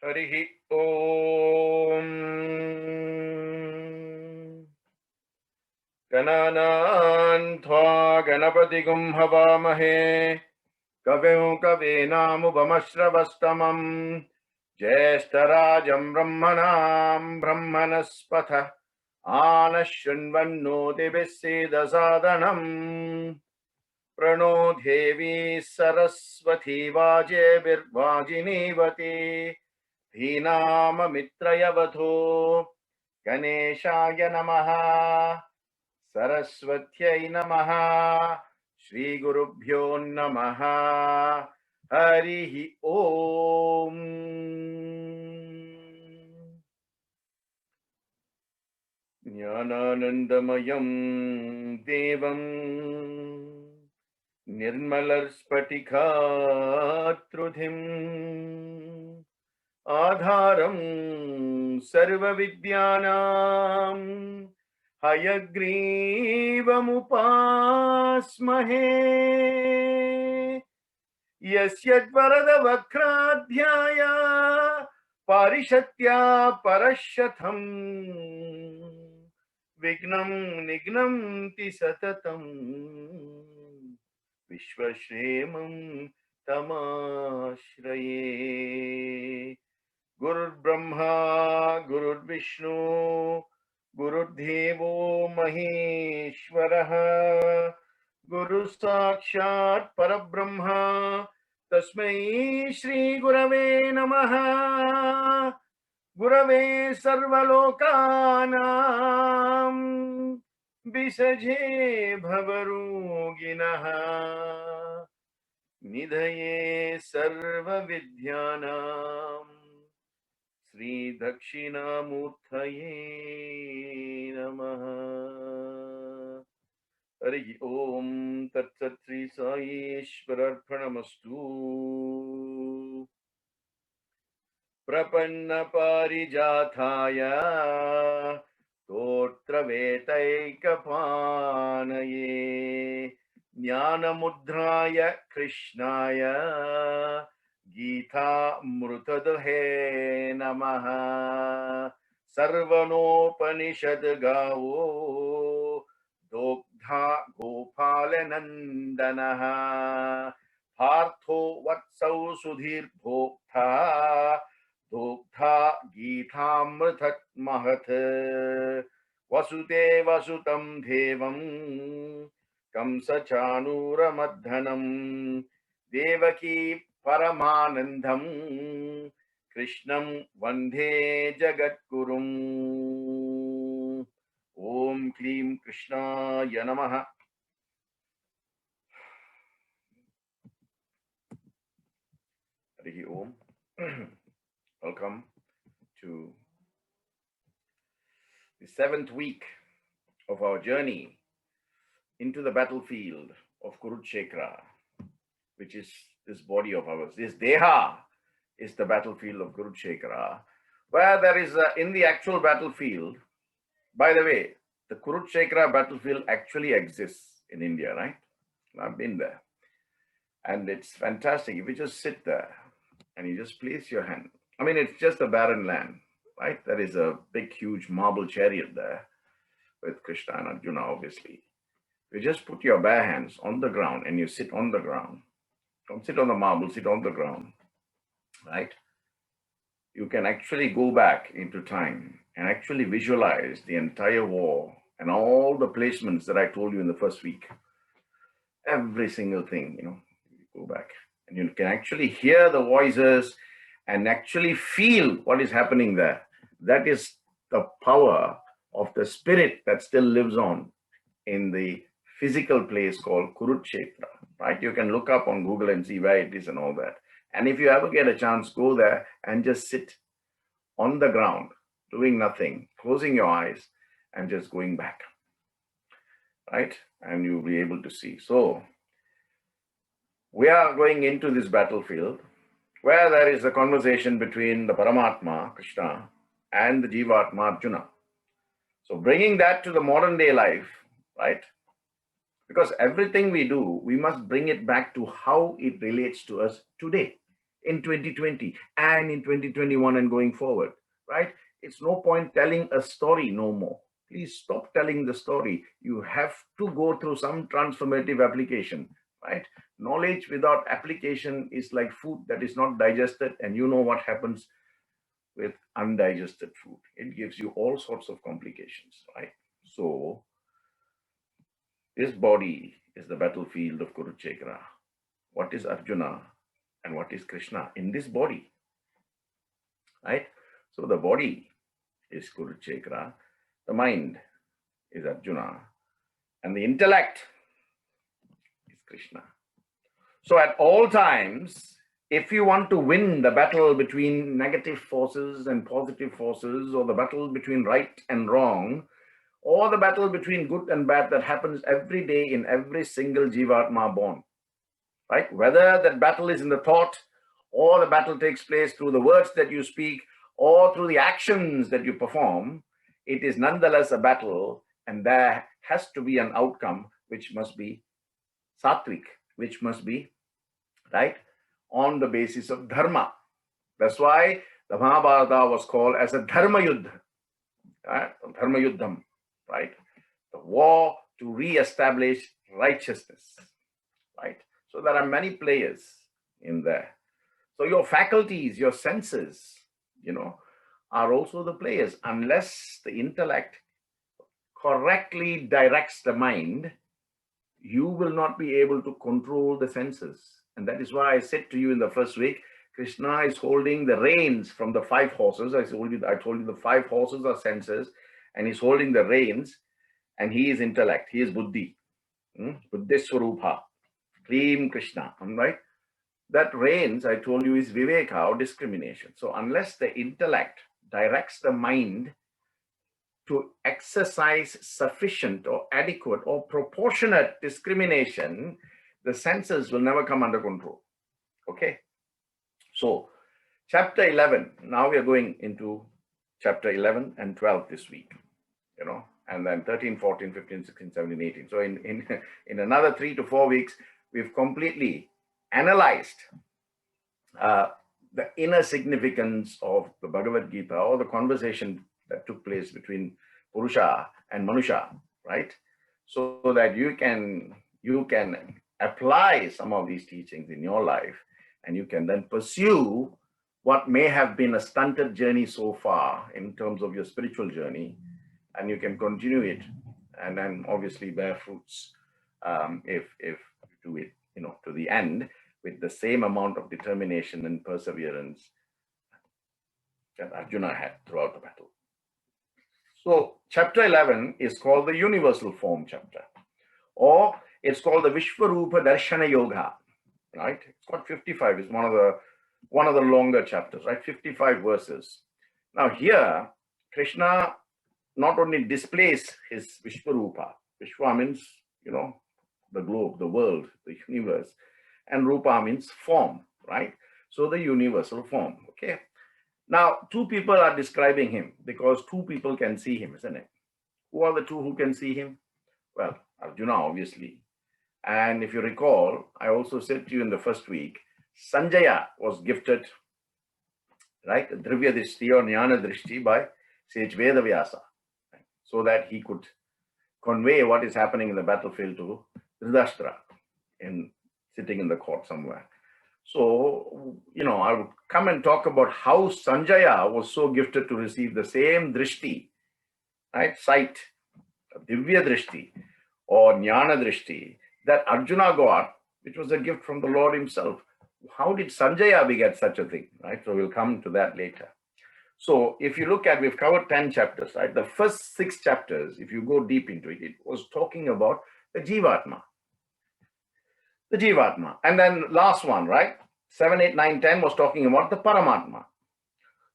Harihi Om. Gananan Tva Ganapatigum Havamahe Kavim Kavinamubhamashravastamam Jyeshtarajam Brahmanam Brahmanaspatha Anashunvanno Divisidasadanam Prano Devi Saraswati Vaje Virvajinivati Dhinama Mitrayavadho Ganeshaya Namaha Saraswatyai Namaha Shri Gurubhyo Namaha Harihi Om. Jnananandamayam Devam Nirmalar Spatikhatrudhim Adharam Sarva Vidyanam Hayagreevamupasmahe Yasyadvarada Vakradhyaya Parishatya Parashatham Vignam Nignamti Satatam Vishwashremam Tamashraye Gurur Brahma Gurur Vishnu Gurur Devo Maheshwaraha Guru Sakshat Parabrahma Tasmai Shri Gurave Namaha Gurave Sarvalokanam Visaje Bhavaruginaha Nidhaye Sarva Vidyanam Sri Dakshinamurthaye Namaha. Harihi Om. Tat Sat Sri Sai Ishwararpanamastu. Prapanna Parijathaya Totra Vetaikapanaye Jnanamudraya Krishnaya Gita Mrutadahe Namaha Sarvanopanishad Gavo Dogdha Gopalanandanaha Partho Vatsau Sudhir Bhokta Dogdha Gitamritat Mahat Vasudeva Sutam Devam Kamsa Chanura Madhanam Devaki Paramanandam Krishnam Vandhe Jagatgurum. Om Klim Krishna Yanamaha. Harihi Om. Welcome to the 7th week of our journey into the battlefield of Kurukshetra, which is this body of ours. This Deha is the battlefield of Kurukshetra, where there is in the actual battlefield. By the way, the Kurukshetra battlefield actually exists in India, right? I've been there. And it's fantastic. If you just sit there and you just place your hand, I mean, it's just a barren land, right? There is a big, huge marble chariot there with Krishna and Arjuna, obviously. You just put your bare hands on the ground and you sit on the ground. Don't sit on the marble, sit on the ground, right? You can actually go back into time and actually visualize the entire war and all the placements that I told you in the first week. Every single thing, you go back and you can actually hear the voices and actually feel what is happening there. That is the power of the spirit that still lives on in the physical place called Kurukshetra, right? You can look up on Google and see where it is and all that. And if you ever get a chance, go there and just sit on the ground, doing nothing, closing your eyes and just going back, right? And you'll be able to see. So we are going into this battlefield where there is a conversation between the Paramatma, Krishna, and the Jivatma, Arjuna. So bringing that to the modern day life, right? Because everything we do, we must bring it back to how it relates to us today. in 2020 and in 2021 and going forward, right? It's no point telling a story no more. Please stop telling the story. You have to go through some transformative application, right? Knowledge without application is like food that is not digested, and you know what happens with undigested food. It gives you all sorts of complications, right? So this body is the battlefield of Kurukshetra. What is Arjuna and what is Krishna in this body, right? So the body is Kurukshetra, the mind is Arjuna, and the intellect is Krishna. So at all times, if you want to win the battle between negative forces and positive forces, or the battle between right and wrong, or the battle between good and bad that happens every day in every single Jivatma born, right? Whether that battle is in the thought, or the battle takes place through the words that you speak, or through the actions that you perform, it is nonetheless a battle, and there has to be an outcome which must be sattvic, which must be, right, on the basis of dharma. That's why the Mahabharata was called as a dharma yuddha, right? Dharma yuddham, right? The war to re-establish righteousness, right? So there are many players in there. So your faculties, your senses, are also the players. Unless the intellect correctly directs the mind, you will not be able to control the senses. And that is why I said to you in the first week, Krishna is holding the reins from the 5 horses. I told you the 5 horses are senses, and he's holding the reins, and he is intellect. He is buddhi. Buddhiswarupa. Klim Krishna. Right? That reins, I told you, is viveka, or discrimination. So unless the intellect directs the mind to exercise sufficient or adequate or proportionate discrimination, the senses will never come under control. Okay? So, chapter 11, now we are going into chapter 11 and 12 this week, and then 13, 14, 15, 16, 17, 18. So in another 3 to 4 weeks, we've completely analyzed the inner significance of the Bhagavad Gita, or the conversation that took place between Purusha and Manusha, right? So that you can apply some of these teachings in your life, and you can then pursue what may have been a stunted journey so far in terms of your spiritual journey, and you can continue it, and then obviously bear fruits if you do it, to the end, with the same amount of determination and perseverance that Arjuna had throughout the battle. So chapter 11 is called the universal form chapter, or it's called the Vishwarupa Darshana Yoga, right? It's got 55. It's one of the longer chapters, right? 55 verses. Now here, Krishna not only displays his Vishwarupa. Vishwa means, the globe, the world, the universe. And Rupa means form, right? So the universal form, okay? Now, 2 people are describing him, because 2 people can see him, isn't it? Who are the 2 who can see him? Well, Arjuna, obviously. And if you recall, I also said to you in the first week, Sanjaya was gifted, right, Drivya Drishti or Jnana Drishti by sage Veda Vyasa, right? So that he could convey what is happening in the battlefield to Dhritarashtra, sitting in the court somewhere. So, I would come and talk about how Sanjaya was so gifted to receive the same drishti, right, sight, Divya Drishti or Jnana Drishti that Arjuna got, which was a gift from the Lord himself. How did Sanjaya beget such a thing, right? So we'll come to that later. So if you look at, we've covered 10 chapters, right? The first 6 chapters, if you go deep into it, it was talking about the Jivatma. The Jivatma. And then last one, right? 7, 8, 9, 10 was talking about the Paramatma.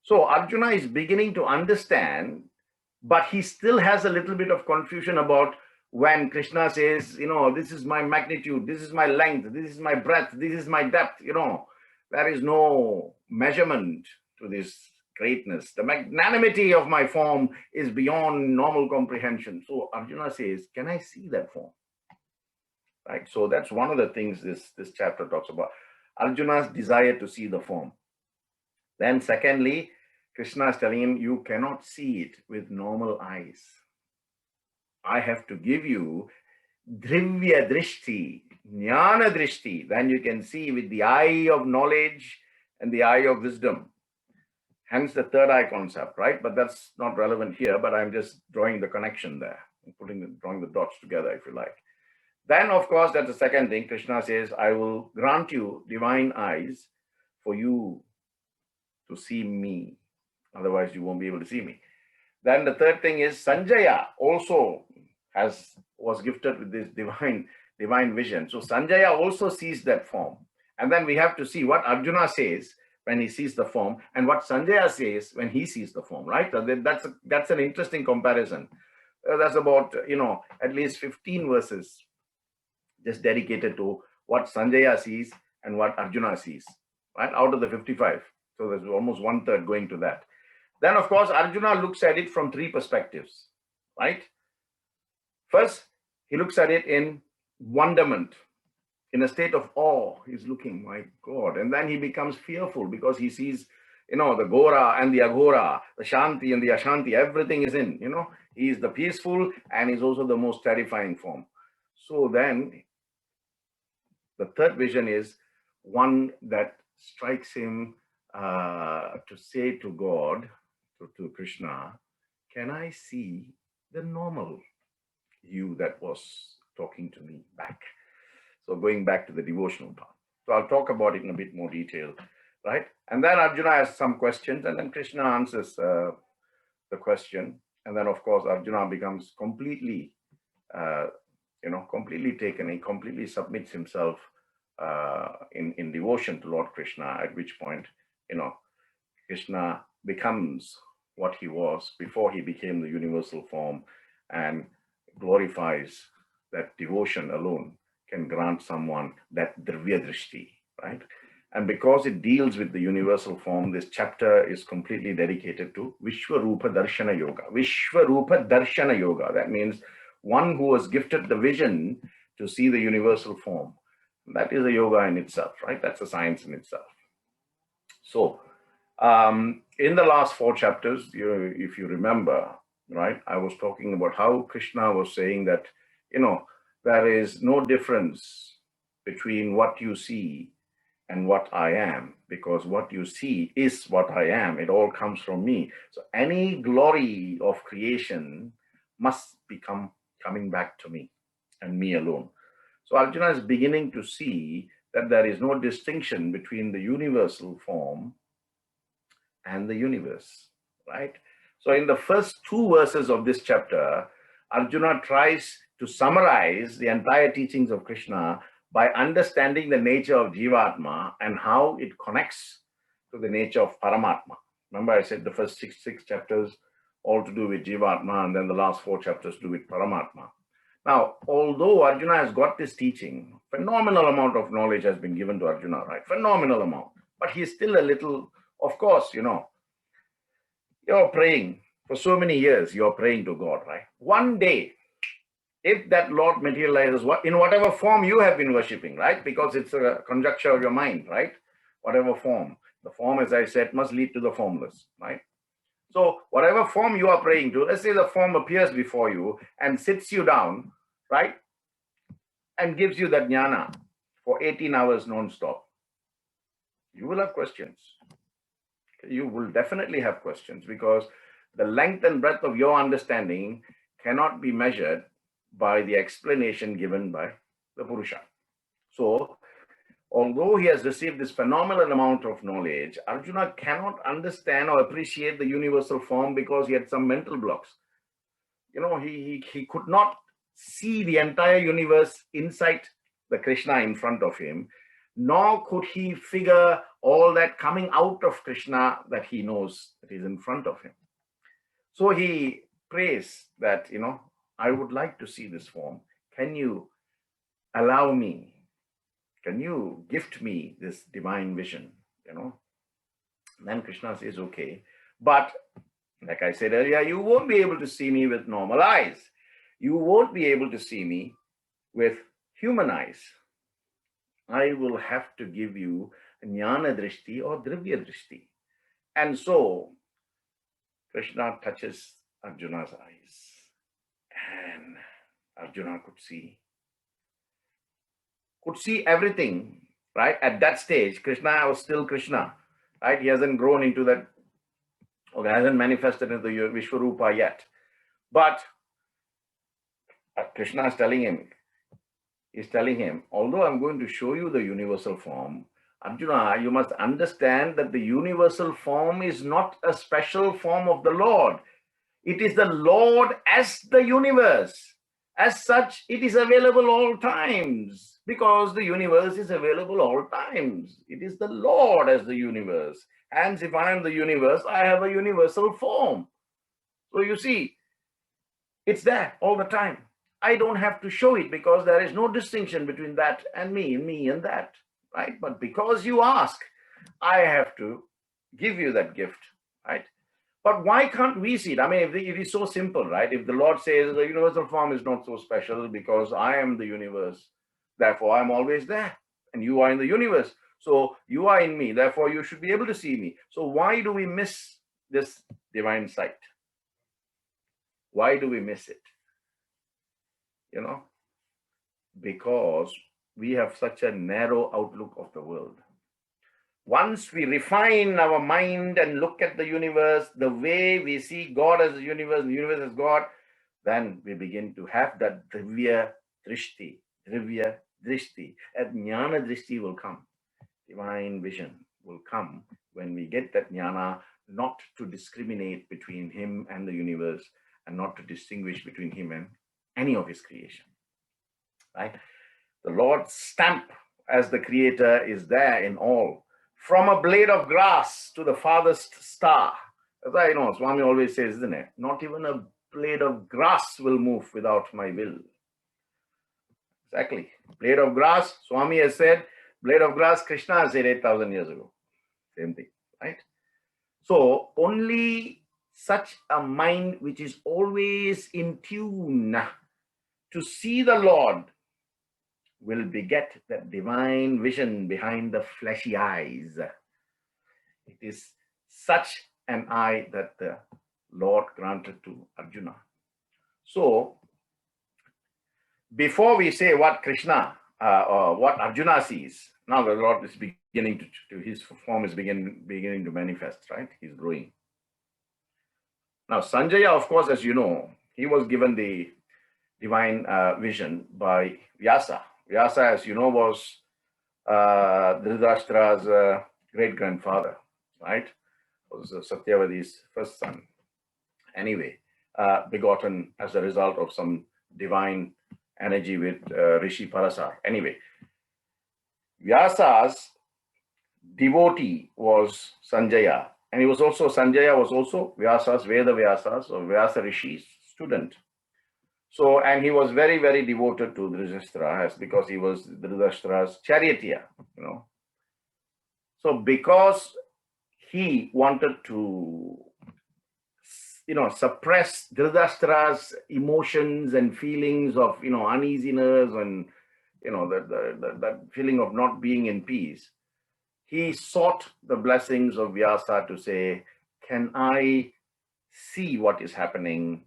So Arjuna is beginning to understand, but he still has a little bit of confusion about when Krishna says, this is my magnitude, this is my length, this is my breadth, this is my depth, there is no measurement to this greatness. The magnanimity of my form is beyond normal comprehension. So Arjuna says, can I see that form? Right. So that's one of the things this chapter talks about. Arjuna's desire to see the form. Then secondly, Krishna is telling him, you cannot see it with normal eyes. I have to give you Drivya Drishti, Jnana Drishti. Then you can see with the eye of knowledge and the eye of wisdom. Hence the third eye concept, right? But that's not relevant here, but I'm just drawing the connection there, drawing the dots together, if you like. Then, of course, that's the second thing. Krishna says, I will grant you divine eyes for you to see me. Otherwise, you won't be able to see me. Then the third thing is Sanjaya also was gifted with this divine vision. So Sanjaya also sees that form. And then we have to see what Arjuna says when he sees the form and what Sanjaya says when he sees the form, right? So that's an interesting comparison. That's about, at least 15 verses just dedicated to what Sanjaya sees and what Arjuna sees, right? Out of the 55. So there's almost 1/3 going to that. Then, of course, Arjuna looks at it from three perspectives, right? First, he looks at it in wonderment, in a state of awe. He's looking, my God. And then he becomes fearful because he sees, the Gora and the Agora, the Shanti and the Ashanti, everything is in, He's the peaceful and he's also the most terrifying form. So then, the third vision is one that strikes him to say to God, to Krishna, can I see the normal you that was talking to me back? So going back to the devotional part. So I'll talk about it in a bit more detail, right? And then Arjuna has some questions and then Krishna answers the question. And then, of course, Arjuna becomes completely, completely taken. He completely submits himself in devotion to Lord Krishna, at which point, Krishna becomes what he was before he became the universal form and glorifies that devotion alone can grant someone that Drivya Drishti, right? And because it deals with the universal form, this chapter is completely dedicated to Vishwarupa Darshana Yoga. Vishwarupa Darshana Yoga. That means one who was gifted the vision to see the universal form. That is a yoga in itself, right? That's a science in itself. So, in the last 4 chapters, if you remember, right, I was talking about how Krishna was saying that, there is no difference between what you see and what I am, because what you see is what I am. It all comes from me. So any glory of creation must become coming back to me and me alone. So Arjuna is beginning to see that there is no distinction between the universal form and the universe, right? So in the first 2 verses of this chapter, Arjuna tries to summarize the entire teachings of Krishna by understanding the nature of Jivatma and how it connects to the nature of Paramatma. Remember I said the first six chapters all to do with Jivatma and then the last 4 chapters do with Paramatma. Now, although Arjuna has got this teaching, phenomenal amount of knowledge has been given to Arjuna, right? Phenomenal amount. But he's still a little, of course, you're praying for so many years, you're praying to God, right? One day, if that Lord materializes in whatever form you have been worshipping, right? Because it's a conjecture of your mind, right? Whatever form. The form, as I said, must lead to the formless, right? So whatever form you are praying to, let's say the form appears before you and sits you down, right? And gives you that jnana for 18 hours non-stop. You will have questions. You will definitely have questions because the length and breadth of your understanding cannot be measured by the explanation given by the Purusha. So, although he has received this phenomenal amount of knowledge, Arjuna cannot understand or appreciate the universal form because he had some mental blocks. He could not see the entire universe inside the Krishna in front of him, nor could he figure all that coming out of Krishna that he knows that is in front of him. So he prays that, I would like to see this form. Can you allow me? Can you gift me this divine vision? Then Krishna says, okay. But like I said earlier, you won't be able to see me with normal eyes. You won't be able to see me with human eyes. I will have to give you jnana drishti or drivya drishti. And so Krishna touches Arjuna's eyes, and Arjuna could see everything, right? At that stage, Krishna was still Krishna, right? He hasn't grown into that, or hasn't manifested into the Vishwarupa yet. But Krishna is telling him, although I'm going to show you the universal form, Arjuna, you must understand that the universal form is not a special form of the Lord. It is the Lord as the universe. As such, it is available all times, because the universe is available all times. It is the Lord as the universe. Hence, if I am the universe, I have a universal form. So you see, it's there all the time. I don't have to show it, because there is no distinction between that and me and that, right? But because you ask, I have to give you that gift, right? But why can't we see it? I mean, if it is so simple, right? If the Lord says the universal form is not so special because I am the universe, therefore I'm always there, and you are in the universe. So you are in me, therefore you should be able to see me. So why do we miss this divine sight? Why do we miss it? Because we have such a narrow outlook of the world. Once we refine our mind and look at the universe the way we see God as the universe as God, then we begin to have that drivya drishti, and jnana drishti will come. Divine vision will come when we get that jnana, not to discriminate between him and the universe, and not to distinguish between him and any of his creation, right? The Lord's stamp as the creator is there in all. From a blade of grass to the farthest star. As I know, Swami always says, isn't it? Not even a blade of grass will move without my will. Exactly. Blade of grass, Swami has said, blade of grass, Krishna has said 8,000 years ago. Same thing, right? So only such a mind which is always in tune to see the Lord will beget that divine vision behind the fleshy eyes. It is such an eye that the Lord granted to Arjuna. So, before we say what Krishna or what Arjuna sees, now the Lord is beginning to his form is beginning to manifest, right? He's growing. Now, Sanjaya, of course, as you know, he was given the divine vision by Vyasa. Vyasa, as you know, was Dhritarashtra's great-grandfather, right? Was Satyavati's first son. Anyway, begotten as a result of some divine energy with Rishi Parasar. Anyway, Vyasa's devotee was Sanjaya, and Sanjaya was also Vyasa's Veda Vyasa, so Vyasa Rishi's student. So, and he was very, very devoted to Dhritarashtra, because he was Dhritarashtra's charioteer, So, because he wanted to, suppress Dhritarashtra's emotions and feelings of, uneasiness and, that feeling of not being in peace, he sought the blessings of Vyasa to say, can I see what is happening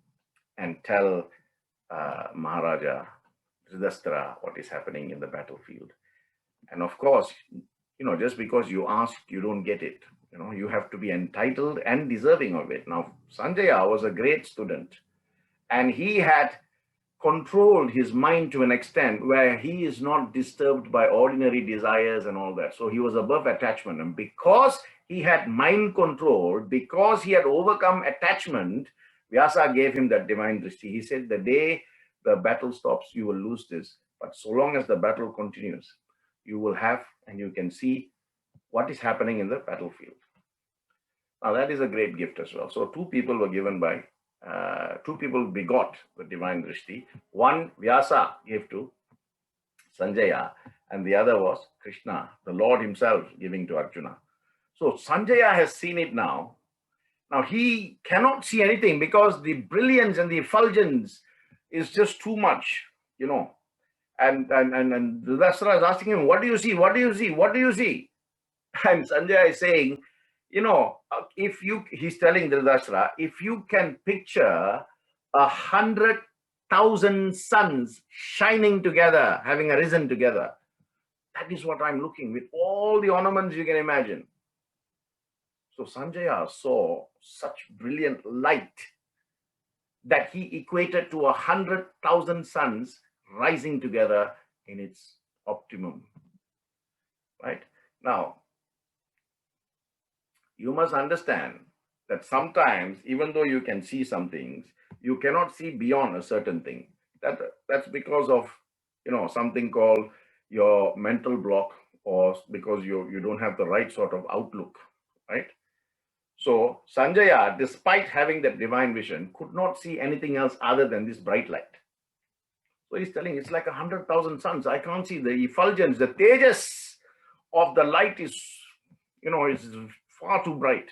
and tell Maharaja Dhritarashtra what is happening in the battlefield? And of course, just because you ask, you don't get it. You have to be entitled and deserving of it. Now, Sanjaya was a great student, and he had controlled his mind to an extent where he is not disturbed by ordinary desires and all that. So he was above attachment. And because he had mind control, because he had overcome attachment, Vyasa gave him that divine drishti. He said, the day the battle stops, you will lose this. But so long as the battle continues, you will have and you can see what is happening in the battlefield. Now that is a great gift as well. So two people begot the divine drishti. One, Vyasa gave to Sanjaya, and the other was Krishna, the Lord himself, giving to Arjuna. So Sanjaya has seen it now. Now he cannot see anything because the brilliance and the effulgence is just too much, And Dhritarashtra is asking him, what do you see? What do you see? What do you see? And Sanjaya is saying, he's telling Dhritarashtra, if you can picture 100,000 suns shining together, having arisen together, that is what I'm looking with all the ornaments you can imagine. So Sanjaya saw such brilliant light that he equated to 100,000 suns rising together in its optimum. Right? Now, you must understand that sometimes, even though you can see some things, you cannot see beyond a certain thing. That's because of something called your mental block, or because you don't have the right sort of outlook, right? So Sanjaya, despite having that divine vision, could not see anything else other than this bright light. So he's telling, it's like 100,000 suns. I can't see the effulgence, the tejas of the light is far too bright.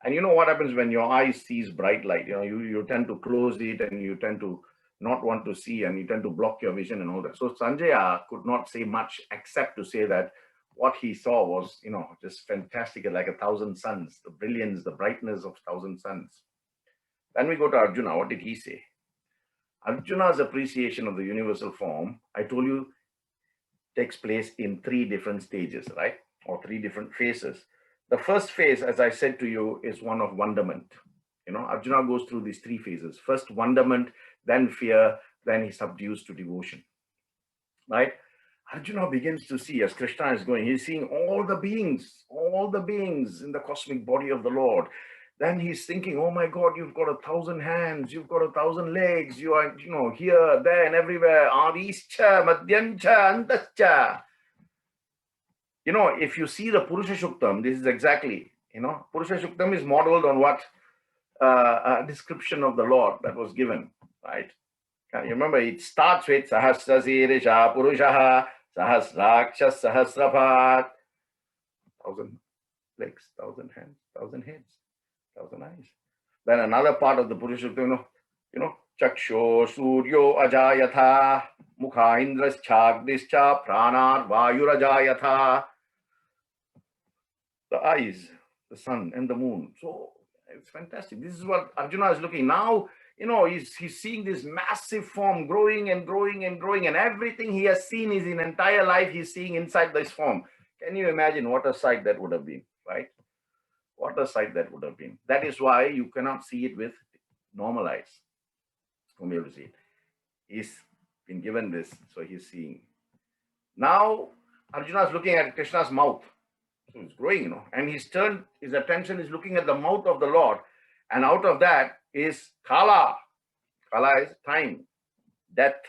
And you know what happens when your eye sees bright light? You tend to close it, and you tend to not want to see, and you tend to block your vision and all that. So Sanjaya could not say much except to say that what he saw was, just fantastic, like 1,000 suns, the brilliance, the brightness of 1,000 suns. Then we go to Arjuna. What did he say? Arjuna's appreciation of the universal form, I told you, takes place in 3 different stages, right? Or 3 different phases. The first phase, as I said to you, is one of wonderment. Arjuna goes through these 3 phases. First wonderment, then fear, then he subdues to devotion, right? Arjuna begins to see, as Krishna is going, he's seeing all the beings in the cosmic body of the Lord. Then he's thinking, oh my God, you've got 1,000 hands, you've got 1,000 legs, you are, here, there, and everywhere. Adischa, Madhyancha, Antascha. If you see the Purusha Shuktam, this is exactly, Purusha Shuktam is modeled on what? A description of the Lord that was given, right? You remember, it starts with Sahasrasirisha Purushaha Sahasrakshas Sahasrabhat. 1,000 legs, 1,000 hands, 1,000 heads, 1,000 eyes. Then another part of the Purusha Shuktam, Chaksho Suryo Ajayatha Mukha Indras Chagdischa Pranar Vayurajayatha. The eyes, the sun and the moon. So it's fantastic. This is what Arjuna is looking now. He's seeing this massive form growing and growing and growing, and everything he has seen is in entire life he's seeing inside this form. Can you imagine what a sight that would have been, right? What a sight that would have been. That is why you cannot see it with normal eyes. Whom you see it. He's been given this, so he's seeing. Now Arjuna is looking at Krishna's mouth. So it's growing, and his attention is looking at the mouth of the Lord, and out of that is Kala. Kala is time, death,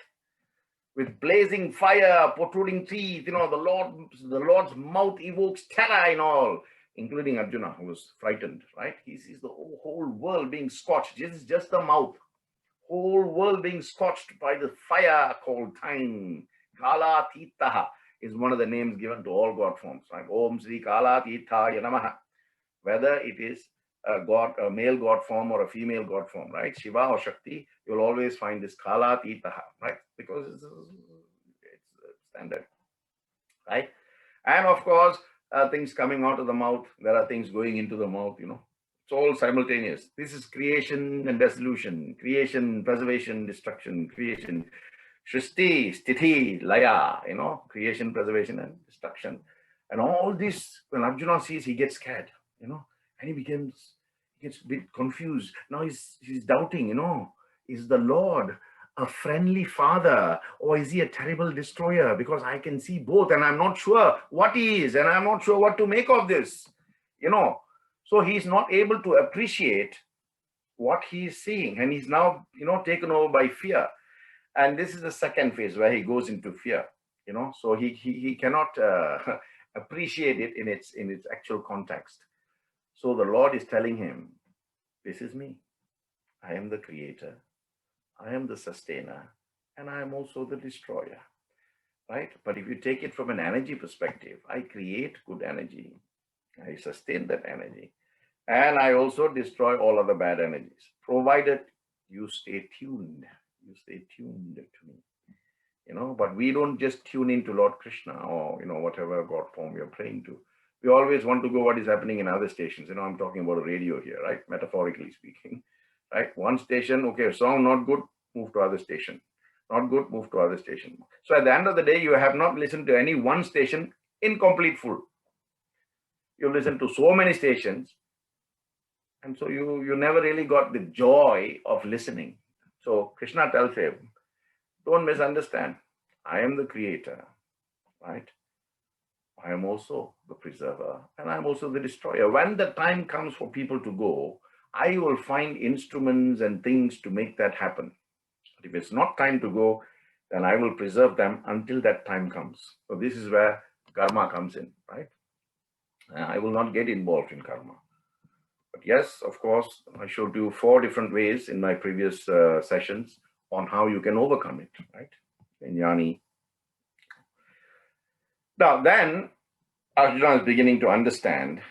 with blazing fire, protruding teeth. The Lord's mouth evokes terror in all, including Arjuna, who was frightened, right? He sees the whole world being scorched. This is just the mouth. Whole world being scorched by the fire called time. Kala Titaha is one of the names given to all God forms, right? Om Sri Kala Tithaya Namaha. Whether it is a male God form or a female God form, right? Shiva or Shakti, you'll always find this Kala Titaha, right? Because it's standard, right? And of course, things coming out of the mouth, there are things going into the mouth, It's all simultaneous. This is creation and dissolution, creation, preservation, destruction, creation, Shristi, Sthiti, Laya, creation, preservation, and destruction. And all this, when Arjuna sees, he gets scared, and he gets a bit confused. Now he's doubting, is the Lord a friendly father, or is he a terrible destroyer? Because I can see both, and I'm not sure what he is, and I'm not sure what to make of this, So he's not able to appreciate what he is seeing, and he's now, taken over by fear. And this is the second phase where he goes into fear, so he cannot appreciate it in its actual context. So the Lord is telling him, this is me. I am the creator. I am the sustainer, and I am also the destroyer, right? But if you take it from an energy perspective, I create good energy. I sustain that energy. And I also destroy all other bad energies, provided you stay tuned. You stay tuned to me. but we don't just tune into Lord Krishna or, whatever God form we are praying to. We always want to go what is happening in other stations. I'm talking about a radio here, right? Metaphorically speaking, right? One station, okay, song not good, move to other station. Not good, move to other station. So at the end of the day, you have not listened to any one station in complete full. You listen to so many stations, and so you never really got the joy of listening. So Krishna tells him, don't misunderstand. I am the creator, right? I am also the preserver, and I am also the destroyer. When the time comes for people to go, I will find instruments and things to make that happen. If it's not time to go, then I will preserve them until that time comes. So this is where karma comes in, right? I will not get involved in karma. But yes, of course, I showed you 4 different ways in my previous sessions on how you can overcome it, right? In Jnani. Now then, Arjuna is beginning to understand.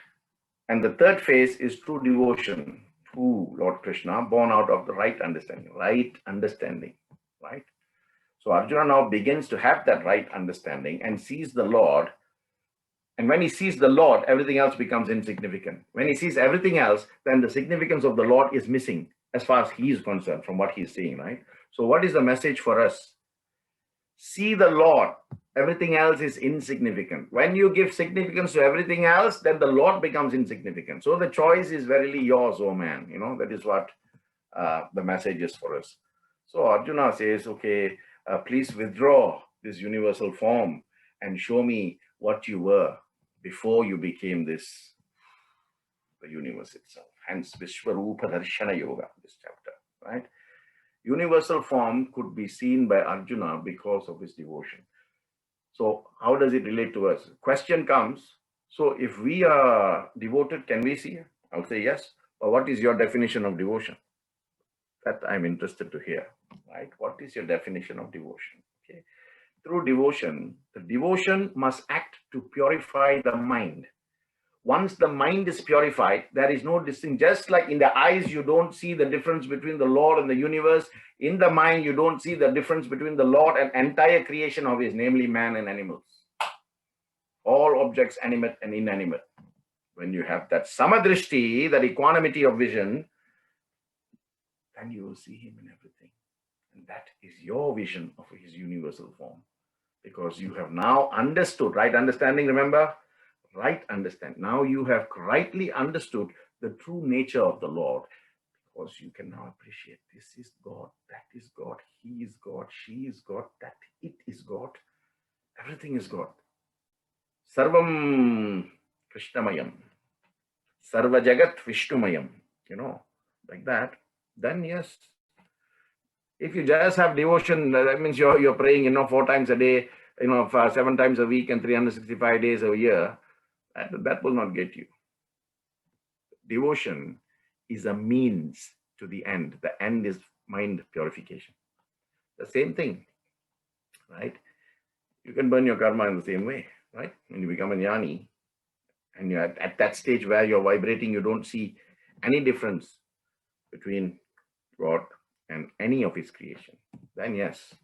And the third phase is true devotion to Lord Krishna, born out of the right understanding, right? So Arjuna now begins to have that right understanding and sees the Lord. And when he sees the Lord, everything else becomes insignificant. When he sees everything else, then the significance of the Lord is missing as far as he is concerned from what he is seeing, right? So what is the message for us? See the Lord. Everything else is insignificant. When you give significance to everything else, then the Lord becomes insignificant. So the choice is verily yours, oh man. That is what the message is for us. So Arjuna says, okay, please withdraw this universal form and show me what you were before you became the universe itself. Hence, Vishwarupa Darshana Yoga, this chapter, right? Universal form could be seen by Arjuna because of his devotion. So how does it relate to us? Question comes, so if we are devoted, can we see? I'll say yes. But what is your definition of devotion? That I'm interested to hear, right? What is your definition of devotion? Okay. Through devotion, the devotion must act to purify the mind. Once the mind is purified, there is no distinction. Just like in the eyes, you don't see the difference between the Lord and the universe. In the mind, you don't see the difference between the Lord and entire creation of his, namely man and animals. All objects, animate and inanimate. When you have that samadrishti, that equanimity of vision, then you will see him in everything. And that is your vision of his universal form. Because you have now understood, right understanding, remember? Right understand. Now you have rightly understood the true nature of the Lord, because you can now appreciate this is God, that is God, he is God, she is God, that it is God. Everything is God. Sarvam Krishnamayam. Sarva Jagat Vishnumayam. Like that. Then yes. If you just have devotion, that means you're praying, 4 times a day, 7 times a week and 365 days a year. That will not get you. Devotion is a means to the end. The end is mind purification. The same thing, right? You can burn your karma in the same way, right? When you become a jnani, and you're at that stage where you're vibrating, you don't see any difference between God and any of his creation. Then yes,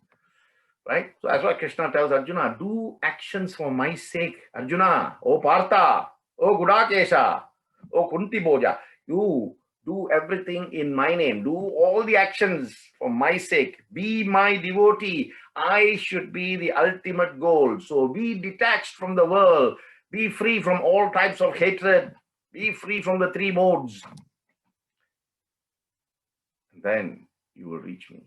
right? So that's why Krishna tells Arjuna, do actions for my sake. Arjuna, oh Partha, oh Gudakesha, oh Kunti Bhoja, you do everything in my name. Do all the actions for my sake. Be my devotee. I should be the ultimate goal. So be detached from the world. Be free from all types of hatred. Be free from the 3 modes. And then you will reach me.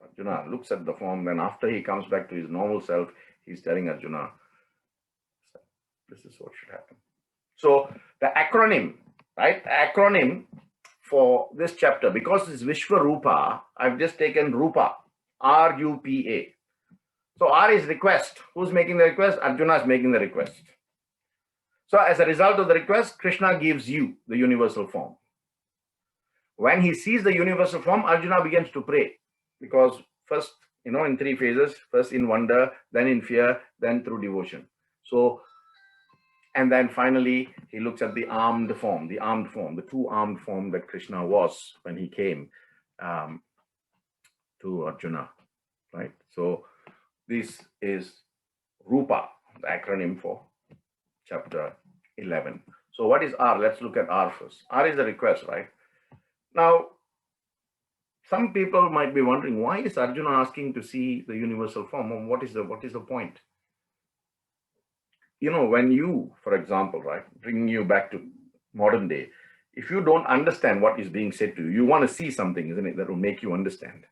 Arjuna looks at the form, then after he comes back to his normal self, he's telling Arjuna, this is what should happen. So the acronym, right? The acronym for this chapter, because it's Vishwarupa, I've just taken Rupa, R-U-P-A. So R is request. Who's making the request? Arjuna is making the request. So as a result of the request, Krishna gives you the universal form. When he sees the universal form, Arjuna begins to pray. Because first, in 3 phases, first in wonder, then in fear, then through devotion. So, and then finally, he looks at the armed form, the 2-armed form that Krishna was when he came to Arjuna. right? So this is Rupa, the acronym for chapter 11. So what is R? Let's look at R first. R is the request, right? Now, some people might be wondering, why is Arjuna asking to see the universal form? What is the point? You know, when you, for example, right, bringing you back to modern day, if you don't understand what is being said to you, you want to see something, isn't it, that will make you understand,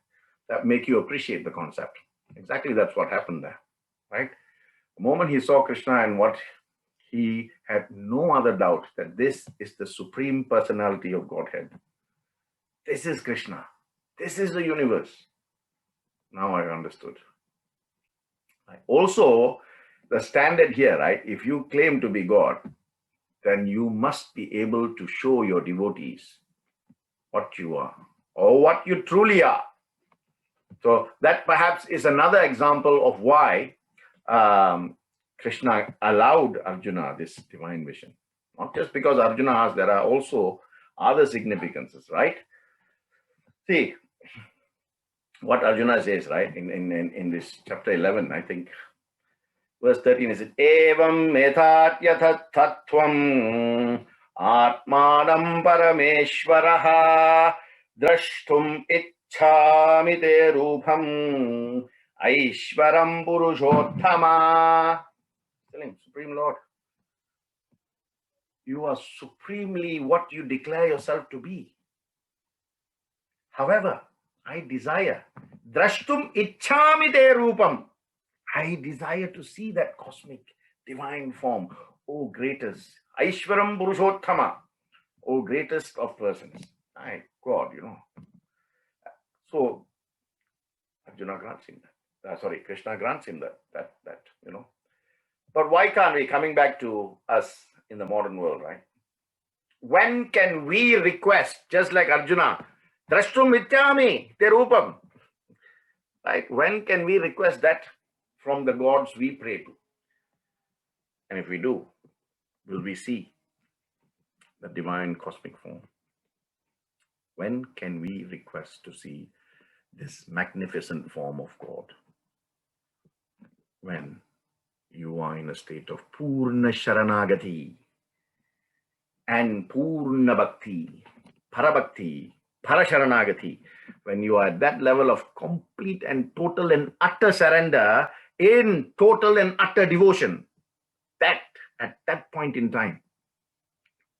that make you appreciate the concept. Exactly, that's what happened there, right? The moment he saw Krishna and what he had no other doubt that this is the supreme personality of Godhead. This is Krishna. This is the universe. Now I understood. Also, the standard here, right? If you claim to be God, then you must be able to show your devotees what you are or what you truly are. So that perhaps is another example of why Krishna allowed Arjuna this divine vision. Not just because Arjuna asked, there are also other significances, right? See, what Arjuna says, right, in this chapter 11, I think, verse 13 is it, Evam methat yathat tattvam atmanam parameshwaraha drashtum ichchami te rupam aishwaram purushottama. Telling Supreme Lord, you are supremely what you declare yourself to be. However, I desire drashtum ichchami te rupam. I desire to see that cosmic divine form. O greatest, Aishwaram Purushottama, O greatest of persons. My God, you know. So Arjuna grants him that. Krishna grants him that, you know. But why can't we, coming back to us in the modern world, right? When can we request, just like Arjuna, Drashtum Ityami Te Rupam? Right? When can we request that from the gods we pray to? And if we do, will we see the divine cosmic form? When can we request to see this magnificent form of God? When you are in a state of Purna Sharanagati and Purna Bhakti, Parabhakti, Parasharanagati, when you are at that level of complete and total and utter surrender in total and utter devotion, that at that point in time.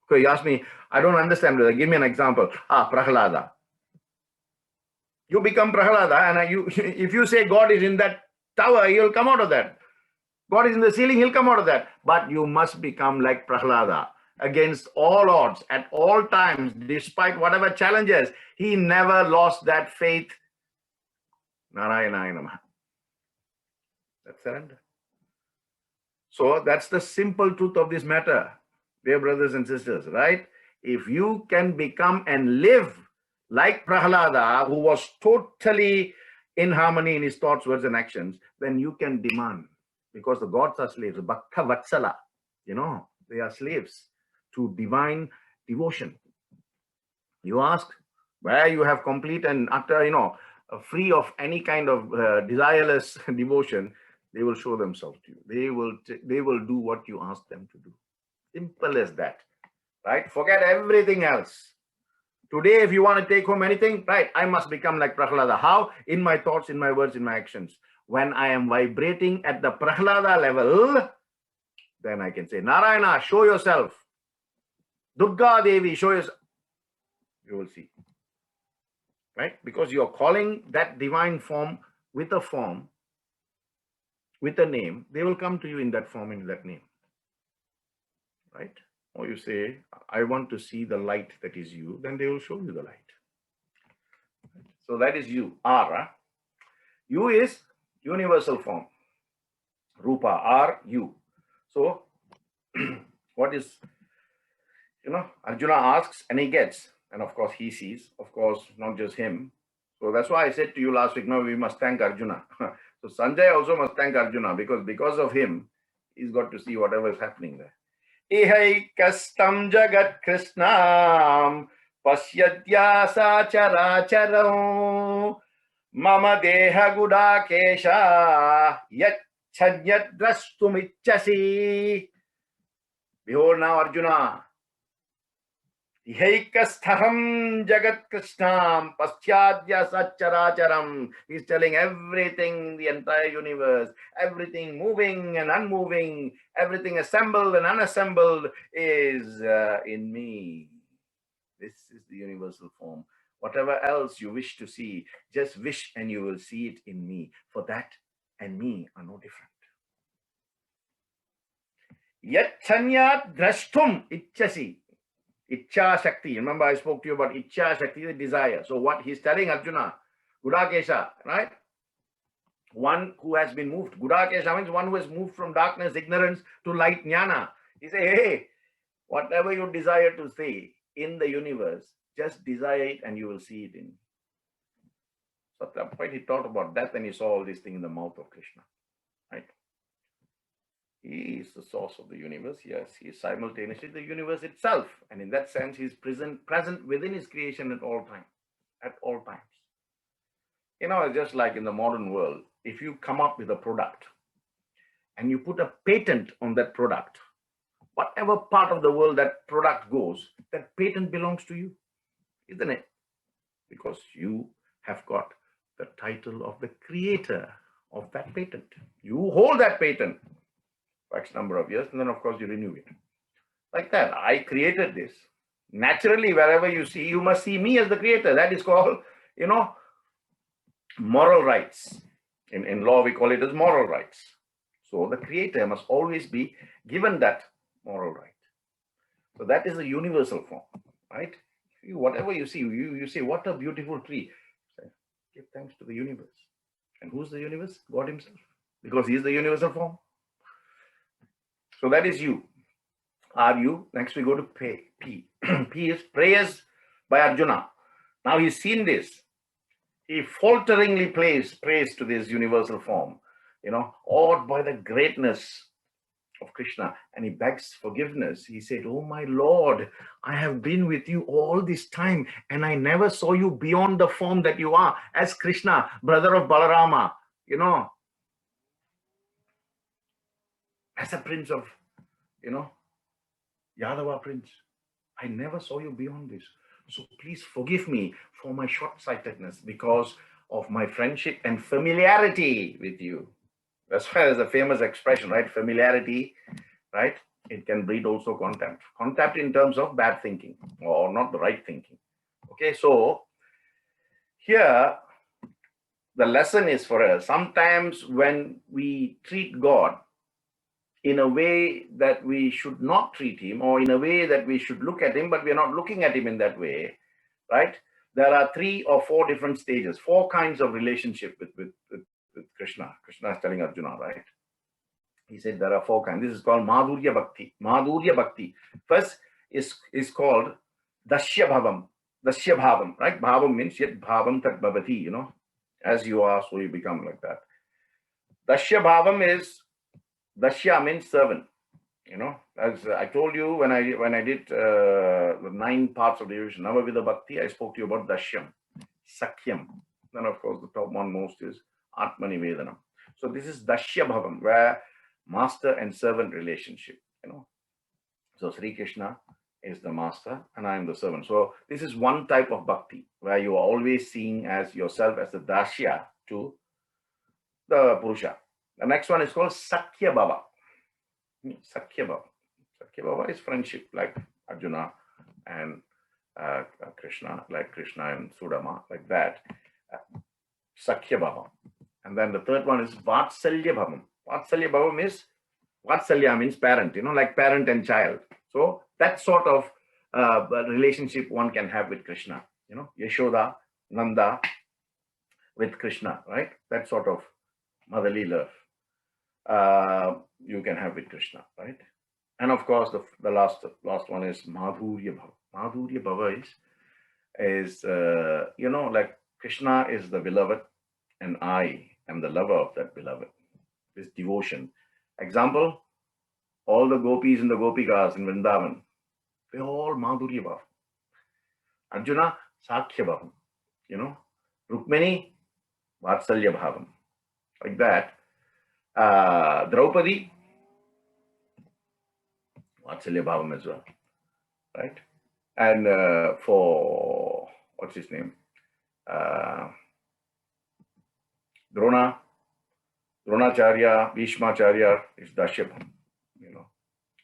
So you ask me, I don't understand, brother. Give me an example. Prahlada. You become Prahlada, and if you say God is in that tower, he'll come out of that. God is in the ceiling, he'll come out of that. But you must become like Prahlada. Against all odds, at all times, despite whatever challenges, he never lost that faith. Narayana Namaha. That's surrender. So that's the simple truth of this matter, dear brothers and sisters, right? If you can become and live like Prahlada, who was totally in harmony in his thoughts, words, and actions, then you can demand, because the gods are slaves, Bhakta Vatsala, you know, they are slaves to divine devotion. You ask where you have complete and utter, you know, free of any kind of desireless devotion, they will show themselves to you. They will do what you ask them to do. Simple as that, right? Forget everything else. Today, if you want to take home anything, right, I must become like Prahlada. How? In my thoughts, in my words, in my actions. When I am vibrating at the Prahlada level, then I can say, Narayana, show yourself. Durga Devi, show yourself. You will see. Right? Because you are calling that divine form, with a name, they will come to you in that form, in that name. Right? Or you say, I want to see the light that is you, then they will show you the light. So that is you, R. You is universal form. Rupa, R, you. So, what is, you know, Arjuna asks and he gets. And of course, he sees, of course, not just him. So that's why I said to you last week, no, we must thank Arjuna. So Sanjay also must thank Arjuna, because of him, he's got to see whatever is happening there. Ihaikastam jagat krishnam pasyadyasa characharam Mama deha gudakesha yachanyat drashtumichasi. Behold now, Arjuna. Yaikasthaham Jagat Krishnam Paschadya Satcharacharam. He's telling everything, the entire universe, everything moving and unmoving, everything assembled and unassembled is in me. This is the universal form. Whatever else you wish to see, just wish and you will see it in me. For that and me are no different. Yat chanyat drashtum ichchasi. Ichcha Shakti. Remember, I spoke to you about Ichcha Shakti, the desire. So, what he's telling Arjuna, Gudakesha, right? One who has been moved. Gudakesha means one who has moved from darkness, ignorance to light, jnana. He says, hey, whatever you desire to see in the universe, just desire it and you will see it in. So, at that point, he thought about death and he saw all these things in the mouth of Krishna, right? He is the source of the universe. Yes, he is simultaneously the universe itself. And in that sense, he is present within his creation at all times. At all times. You know, just like in the modern world, if you come up with a product and you put a patent on that product, whatever part of the world that product goes, that patent belongs to you, isn't it? Because you have got the title of the creator of that patent. You hold that patent for X number of years, and then of course you renew it. Like that, I created this. Naturally, wherever you see, you must see me as the creator. That is called, you know, moral rights. In law, we call it as moral rights. So the creator must always be given that moral right. So that is a universal form, right? Whatever you see, you say, what a beautiful tree. Give thanks to the universe. And who's the universe? God himself. Because he is the universal form. So that is you. Are you? Next we go to P. P is prayers by Arjuna. Now he's seen this. He falteringly prays to this universal form, you know, awed by the greatness of Krishna, and he begs forgiveness. He said, oh my Lord, I have been with you all this time and I never saw you beyond the form that you are as Krishna, brother of Balarama, you know, as a prince of, you know, Yadava prince. I never saw you beyond this. So please forgive me for my short-sightedness because of my friendship and familiarity with you. That's why there's a famous expression, right? Familiarity, right? It can breed also contempt. Contempt in terms of bad thinking or not the right thinking. Okay, so here the lesson is for us. Sometimes when we treat God in a way that we should not treat him, or in a way that we should look at him, but we're not looking at him in that way, right? There are 3 or 4 different stages, 4 kinds of relationship with Krishna. Krishna is telling Arjuna, right? He said there are 4 kinds. This is called Madhurya Bhakti. Madhurya Bhakti. First is called Dashya Bhavam. Dashya Bhavam, right? Bhavam means yet Bhavam tat bhavati, you know. As you are, so you become like that. Dashya Bhavam is, Dashya means servant. You know, as I told you when I did the 9 parts of the devotion, Navavidha Bhakti, I spoke to you about Dashyam, Sakhyam. Then of course the top one most is Atmanivedanam. So this is Dashya Bhavam, where master and servant relationship, you know. So Sri Krishna is the master and I am the servant. So this is one type of bhakti where you are always seeing as yourself as the Dashya to the Purusha. The next one is called Sakhya Bhava. Sakhya Bhava. Sakhya Bhava is friendship, like Arjuna and Krishna, like Krishna and Sudama, like that. Sakhya Bhava. And then the third one is Vatsalya Bhavam. Vatsalya Bhavam is, Vatsalya means parent, you know, like parent and child. So that sort of relationship one can have with Krishna, you know, Yashoda, Nanda with Krishna, right? That sort of motherly love you can have with Krishna, right? And of course, the last one is Madhurya Bhava. Madhurya Bhava is you know, like Krishna is the beloved and I am the lover of that beloved. This devotion. Example, all the gopis and the gopikas in Vrindavan, they're all Madhurya Bhava. Arjuna, Sakhya Bhava. You know, Rukmini, Vatsalya Bhavam. Like that. Draupadi, Vatsalya Bhavam as well. Right? And for, what's his name? Dronacharya, Bhishmacharya is Dashyabham,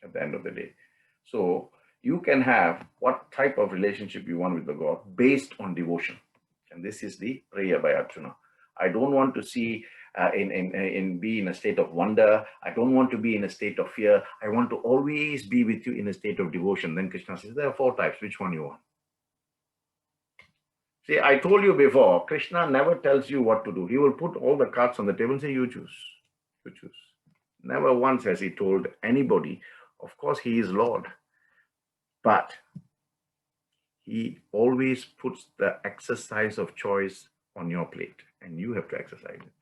at the end of the day. So you can have what type of relationship you want with the God based on devotion. And this is the prayer by Arjuna. I don't want to see be in a state of wonder. I don't want to be in a state of fear. I want to always be with you in a state of devotion. Then Krishna says, there are 4 types. Which one you want? See, I told you before, Krishna never tells you what to do. He will put all the cards on the table and say, you choose. You choose. Never once has he told anybody. Of course, he is Lord. But he always puts the exercise of choice on your plate. And you have to exercise it.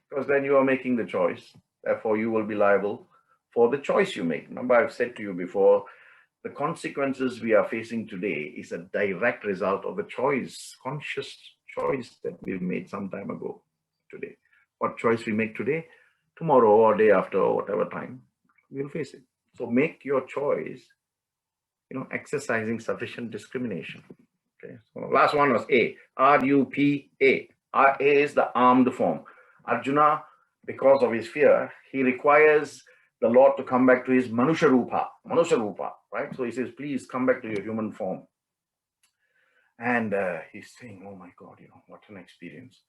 Because then you are making the choice. Therefore, you will be liable for the choice you make. Remember, I've said to you before, the consequences we are facing today is a direct result of the choice, conscious choice that we've made some time ago today. What choice we make today, tomorrow or day after or whatever time, we'll face it. So make your choice, exercising sufficient discrimination. Okay. So last one was A, R-U-P-A. A is the armed form. Arjuna, because of his fear, he requires the Lord to come back to his Manusha Rupa, right? So he says, please come back to your human form. And he's saying, oh my God, what an experience.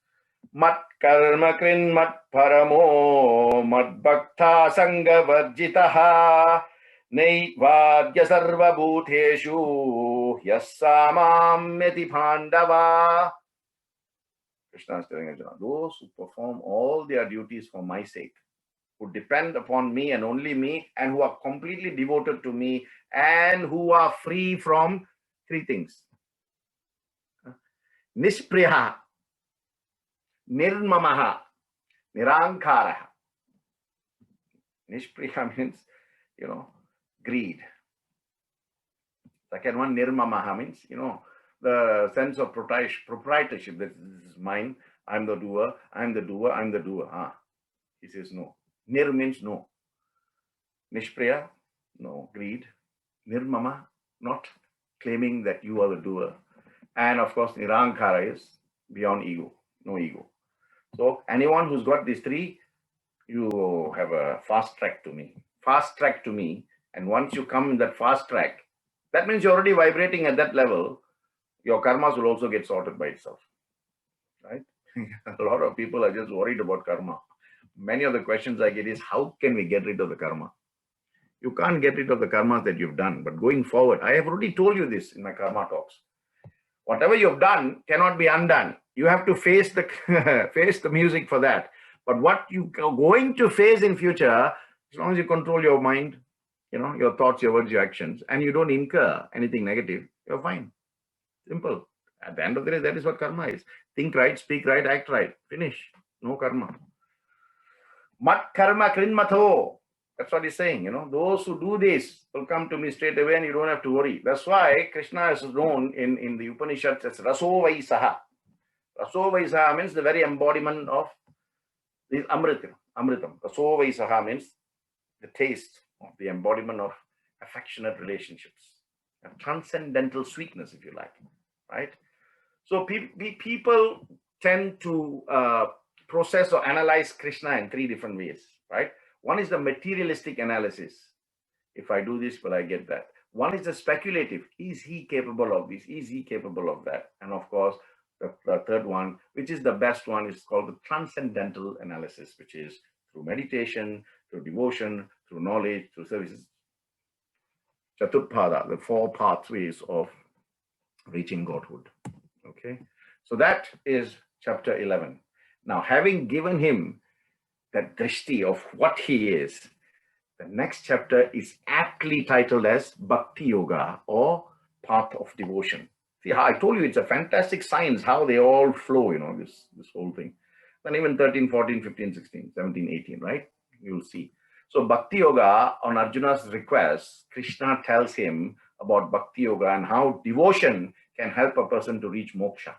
Mat karma krin mat paramo mat bhakta sangha varjitaha neivadya sarva bhuteshu yassamam meti pandava. Krishna is telling Arjuna, those who perform all their duties for my sake, who depend upon me and only me, and who are completely devoted to me, and who are free from 3 things. Nishpriyaha, nirmamaha, nirankaraha. Nishpriya means, greed. Second one, nirmamaha means, the sense of proprietorship. This is mine. I'm the doer. I'm the doer. I'm the doer. He says no. Nir means no. Nishpriya, no. Greed. Nirmama, not claiming that you are the doer. And of course, Nirankara is beyond ego. No ego. So anyone who's got these 3, you have a fast track to me. Fast track to me. And once you come in that fast track, that means you're already vibrating at that level. Your karmas will also get sorted by itself. Right? A lot of people are just worried about karma. Many of the questions I get is, how can we get rid of the karma? You can't get rid of the karmas that you've done. But going forward, I have already told you this in my karma talks. Whatever you've done cannot be undone. You have to face the face the music for that. But what you are going to face in future, as long as you control your mind, your thoughts, your words, your actions, and you don't incur anything negative, you're fine. Simple. At the end of the day, that is what karma is. Think right, speak right, act right. Finish. No karma. Mat karma krinmatho. That's what he's saying. Those who do this will come to me straight away and you don't have to worry. That's why Krishna is known in the Upanishads as Raso Vaisaha. Raso Vaisaha means the very embodiment of this Amritam. Raso Vaisaha means the taste of the embodiment of affectionate relationships. A transcendental sweetness, if you like. Right? So people tend to process or analyze Krishna in 3 different ways. Right? One is the materialistic analysis. If I do this, will I get that? One is the speculative. Is he capable of this? Is he capable of that? And of course, the third one, which is the best one, is called the transcendental analysis, which is through meditation, through devotion, through knowledge, through services. Chaturpada, the 4 pathways of reaching Godhood. Okay, so that is chapter 11. Now, having given him that drishti of what he is, the next chapter is aptly titled as Bhakti Yoga, or Path of Devotion. See, I told you it's a fantastic science, how they all flow, this whole thing. Then even 13, 14, 15, 16, 17, 18, right? You'll see. So Bhakti Yoga, on Arjuna's request, Krishna tells him about Bhakti Yoga and how devotion can help a person to reach moksha.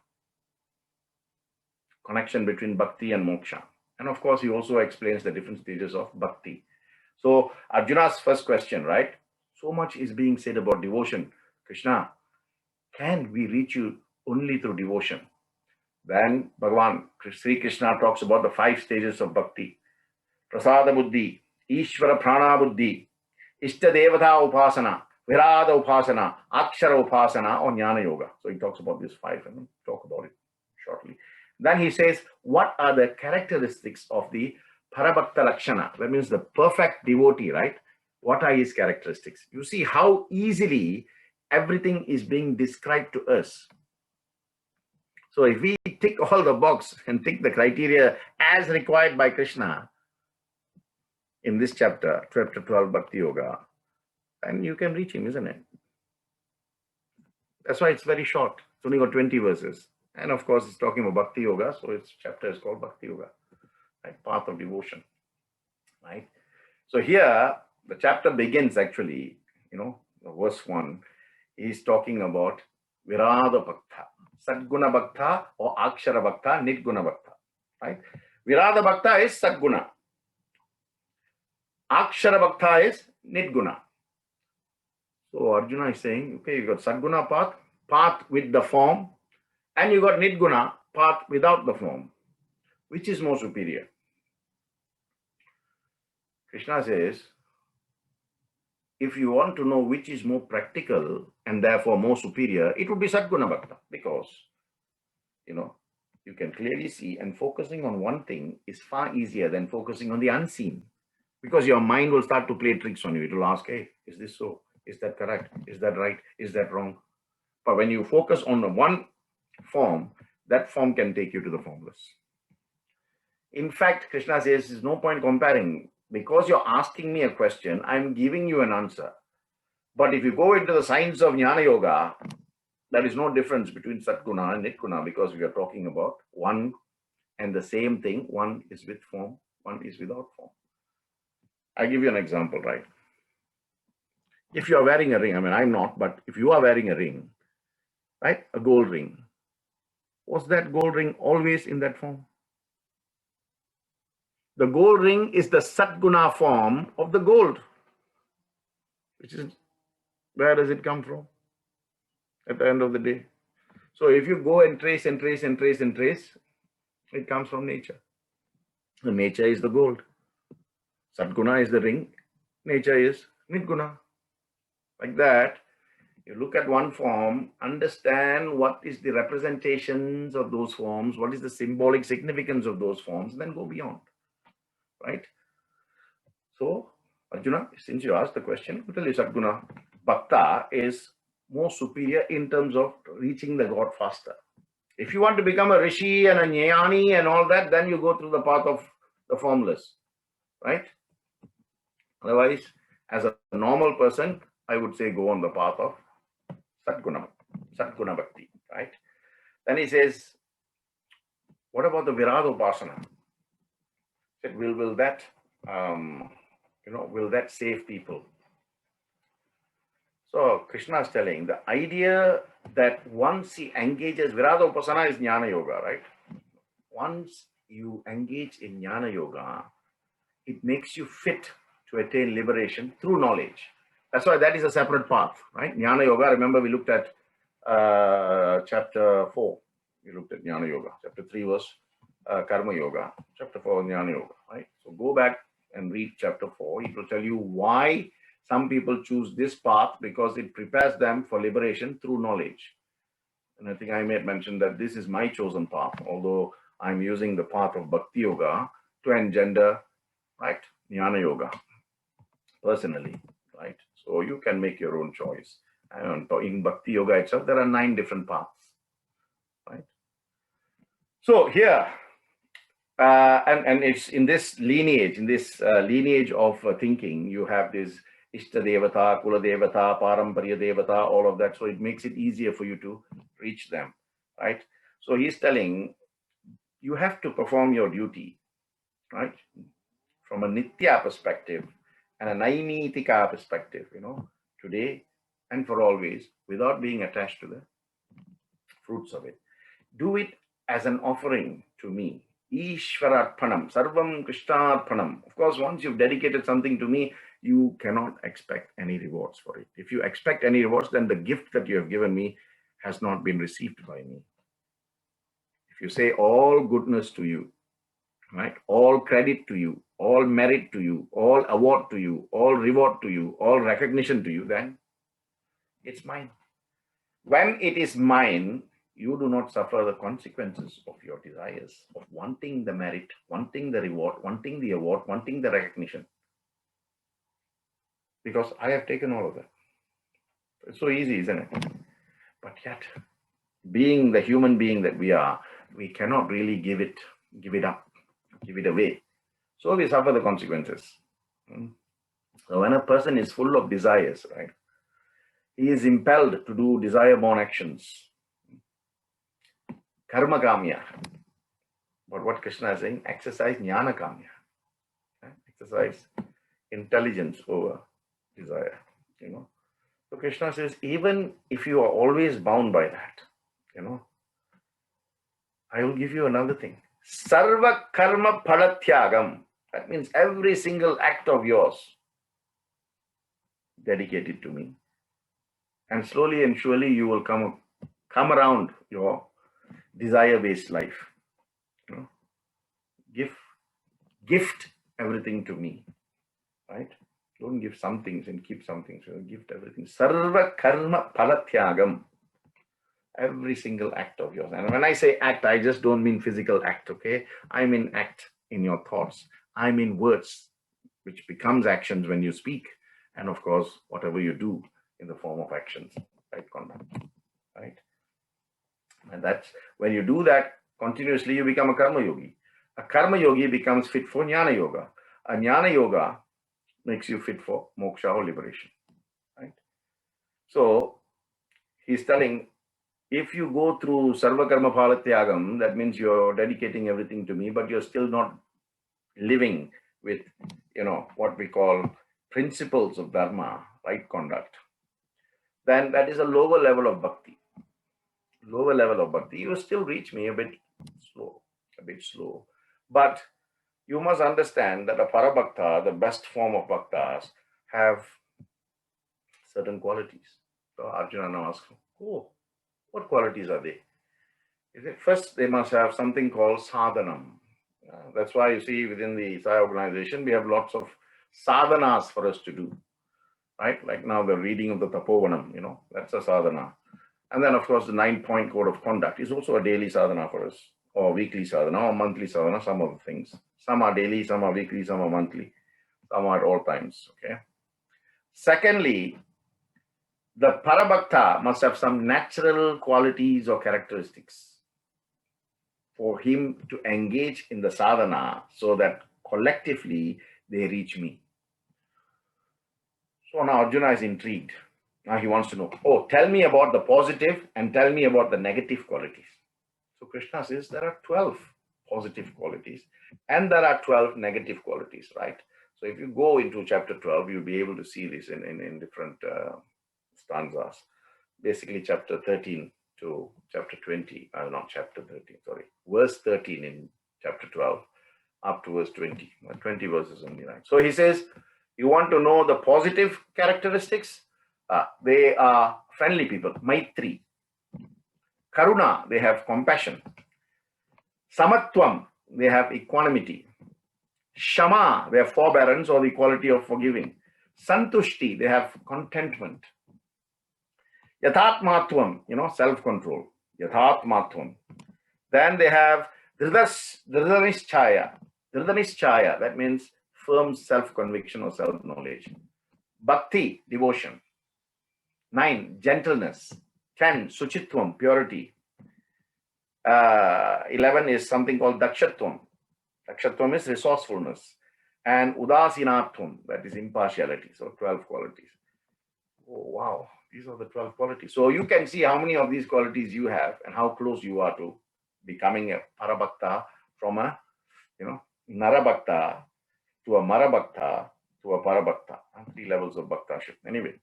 connection between bhakti and moksha. And of course, he also explains the different stages of bhakti. So Arjuna's first question, right? So much is being said about devotion. Krishna, can we reach you only through devotion? Then Bhagavan Sri Krishna talks about the 5 stages of bhakti. Prasada buddhi, Ishvara prana buddhi, Ishta devata upasana, Virada upasana, Akshara upasana, or Jnana yoga. So he talks about these 5 and we'll talk about it shortly. Then he says, what are the characteristics of the Parabhakta Lakshana? That means the perfect devotee, right? What are his characteristics? You see how easily everything is being described to us. So if we tick all the box and tick the criteria as required by Krishna in this chapter, chapter 12, Bhakti Yoga, then you can reach him, isn't it? That's why it's very short. It's only got 20 verses. And of course, it's talking about Bhakti Yoga, so its chapter is called Bhakti Yoga, right? Path of devotion, right? So here, the chapter begins actually, verse 1, is talking about Virada Bhakta, Sadguna Bhakta or Akshara Bhakta, Nidguna Bhakta, right? Virada Bhakta is Sadguna. Akshara Bhakta is Nidguna. So Arjuna is saying, okay, you got Sadguna path with the form, and you got Nidguna, path without the form. Which is more superior? Krishna says, if you want to know which is more practical and therefore more superior, it would be Sadguna Bhakta, because, you can clearly see, and focusing on one thing is far easier than focusing on the unseen, because your mind will start to play tricks on you. It will ask, hey, is this so? Is that correct? Is that right? Is that wrong? But when you focus on the one form, that form can take you to the formless. In fact, Krishna says, there's no point comparing. Because you're asking me a question, I'm giving you an answer. But if you go into the science of Jnana Yoga, there is no difference between Satguna and Nitguna, because we are talking about one and the same thing. One is with form, one is without form. I'll give you an example, right? If you are wearing a ring, I'm not, but if you are wearing a ring, right, a gold ring, was that gold ring always in that form? The gold ring is the Satguna form of the gold, which is, where does it come from at the end of the day? So if you go and trace and trace and trace and trace, it comes from nature. The nature is the gold. Satguna is the ring. Nature is Nidguna. Like that, you look at one form, understand what is the representations of those forms, what is the symbolic significance of those forms, and then go beyond. Right? So, Arjuna, since you asked the question, I'll tell you, Sadguna Bhakta is more superior in terms of reaching the God faster. If you want to become a Rishi and a Jnani and all that, then you go through the path of the formless. Right? Otherwise, as a normal person, I would say go on the path of Sadguna Bhakti. Right? Then he says, what about the Virada Upasana? He said, will that will that save people? So Krishna is telling the idea that once he engages, Virada Upasana is Jnana Yoga, right? Once you engage in Jnana Yoga, it makes you fit to attain liberation through knowledge. That's why that is a separate path, right? Jnana Yoga, remember we looked at chapter 4. We looked at Jnana Yoga. Chapter 3 was Karma Yoga. Chapter 4 was Jnana Yoga, right? So go back and read chapter 4. It will tell you why some people choose this path, because it prepares them for liberation through knowledge. And I think I may mention that this is my chosen path, although I'm using the path of Bhakti Yoga to engender, right, Jnana Yoga personally, right? So you can make your own choice. And in Bhakti Yoga itself, there are 9 different paths, right? So here, and it's in this lineage of thinking, you have this Ishta Devata, Kula Devata, Paramparya Devata, all of that. So it makes it easier for you to reach them, right? So he's telling you have to perform your duty, right? From a Nitya perspective and a Naimitika perspective, today and for always, without being attached to the fruits of it. Do it as an offering to me. Ishwararpanam, Sarvam Krishnarpanam. Of course, once you've dedicated something to me, you cannot expect any rewards for it. If you expect any rewards, then the gift that you have given me has not been received by me. If you say all goodness to you, right, all credit to you, all merit to you, all award to you, all reward to you, all recognition to you, then it's mine. When it is mine, you do not suffer the consequences of your desires, of wanting the merit, wanting the reward, wanting the award, wanting the recognition. Because I have taken all of that. It's so easy, isn't it? But yet, being the human being that we are, we cannot really give it up, give it away. So we suffer the consequences. So when a person is full of desires, right, he is impelled to do desire-born actions. Karma kamya. But what Krishna is saying, exercise jnana kamya. Exercise intelligence over desire. So Krishna says, even if you are always bound by that, I will give you another thing. Sarva karma phalathyagam. That means every single act of yours dedicated to me. And slowly and surely you will come around your desire-based life. Gift everything to me. Right? Don't give some things and keep some things. Gift everything. Sarva karma phalathyagam. Every single act of yours. And when I say act, I just don't mean physical act, okay? I mean act in your thoughts. I mean words, which becomes actions when you speak. And of course, whatever you do in the form of actions, right? Conduct, right? And that's, when you do that continuously, you become a karma yogi. A karma yogi becomes fit for jnana yoga. A jnana yoga makes you fit for moksha or liberation, right? So he's telling, if you go through sarva karma phalathyagam, that means you're dedicating everything to me, but you're still not living with, what we call principles of dharma, right conduct, then that is a lower level of bhakti. Lower level of bhakti. You will still reach me a bit slow. But you must understand that a parabhakta, the best form of bhaktas, have certain qualities. So Arjuna now asks, what qualities are they? First, they must have something called sadhanam. That's why you see within the Sai organization, we have lots of sadhanas for us to do. Right? Like now the reading of the Tapovanam, that's a sadhana. And then of course the 9-point code of conduct is also a daily sadhana for us, or weekly sadhana, or monthly sadhana, some of the things. Some are daily, some are weekly, some are monthly, some are at all times, okay? Secondly, the parabhakta must have some natural qualities or characteristics for him to engage in the sadhana so that collectively they reach me. So now Arjuna is intrigued. Now he wants to know, tell me about the positive and tell me about the negative qualities. So Krishna says there are 12 positive qualities and there are 12 negative qualities, right? So if you go into chapter 12, you'll be able to see this in different stanzas. Basically chapter 13 to chapter 20, not chapter 13, sorry, verse 13 in chapter 12 up to verse 20, 20 verses only, right? So he says, you want to know the positive characteristics? They are friendly people, Maitri. Karuna, they have compassion. Samatvam, they have equanimity. Shama, they have forbearance or the quality of forgiving. Santushti, they have contentment. Yathatmatvam, self-control. Yathatmatvam. Then they have Dhritanishchaya. Dhritanishchaya, that means firm self-conviction or self-knowledge. Bhakti, devotion. 9, gentleness. 10, suchitvam, purity. 11 is something called dakshatvam. Dakshatvam is resourcefulness. And udasinatvam, that is impartiality. So 12 qualities. Oh, wow. These are the 12 qualities. So you can see how many of these qualities you have and how close you are to becoming a parabhakta from a, narabhakta to a marabhakta to a parabhakta. 3 levels of bhaktaship. Anyway,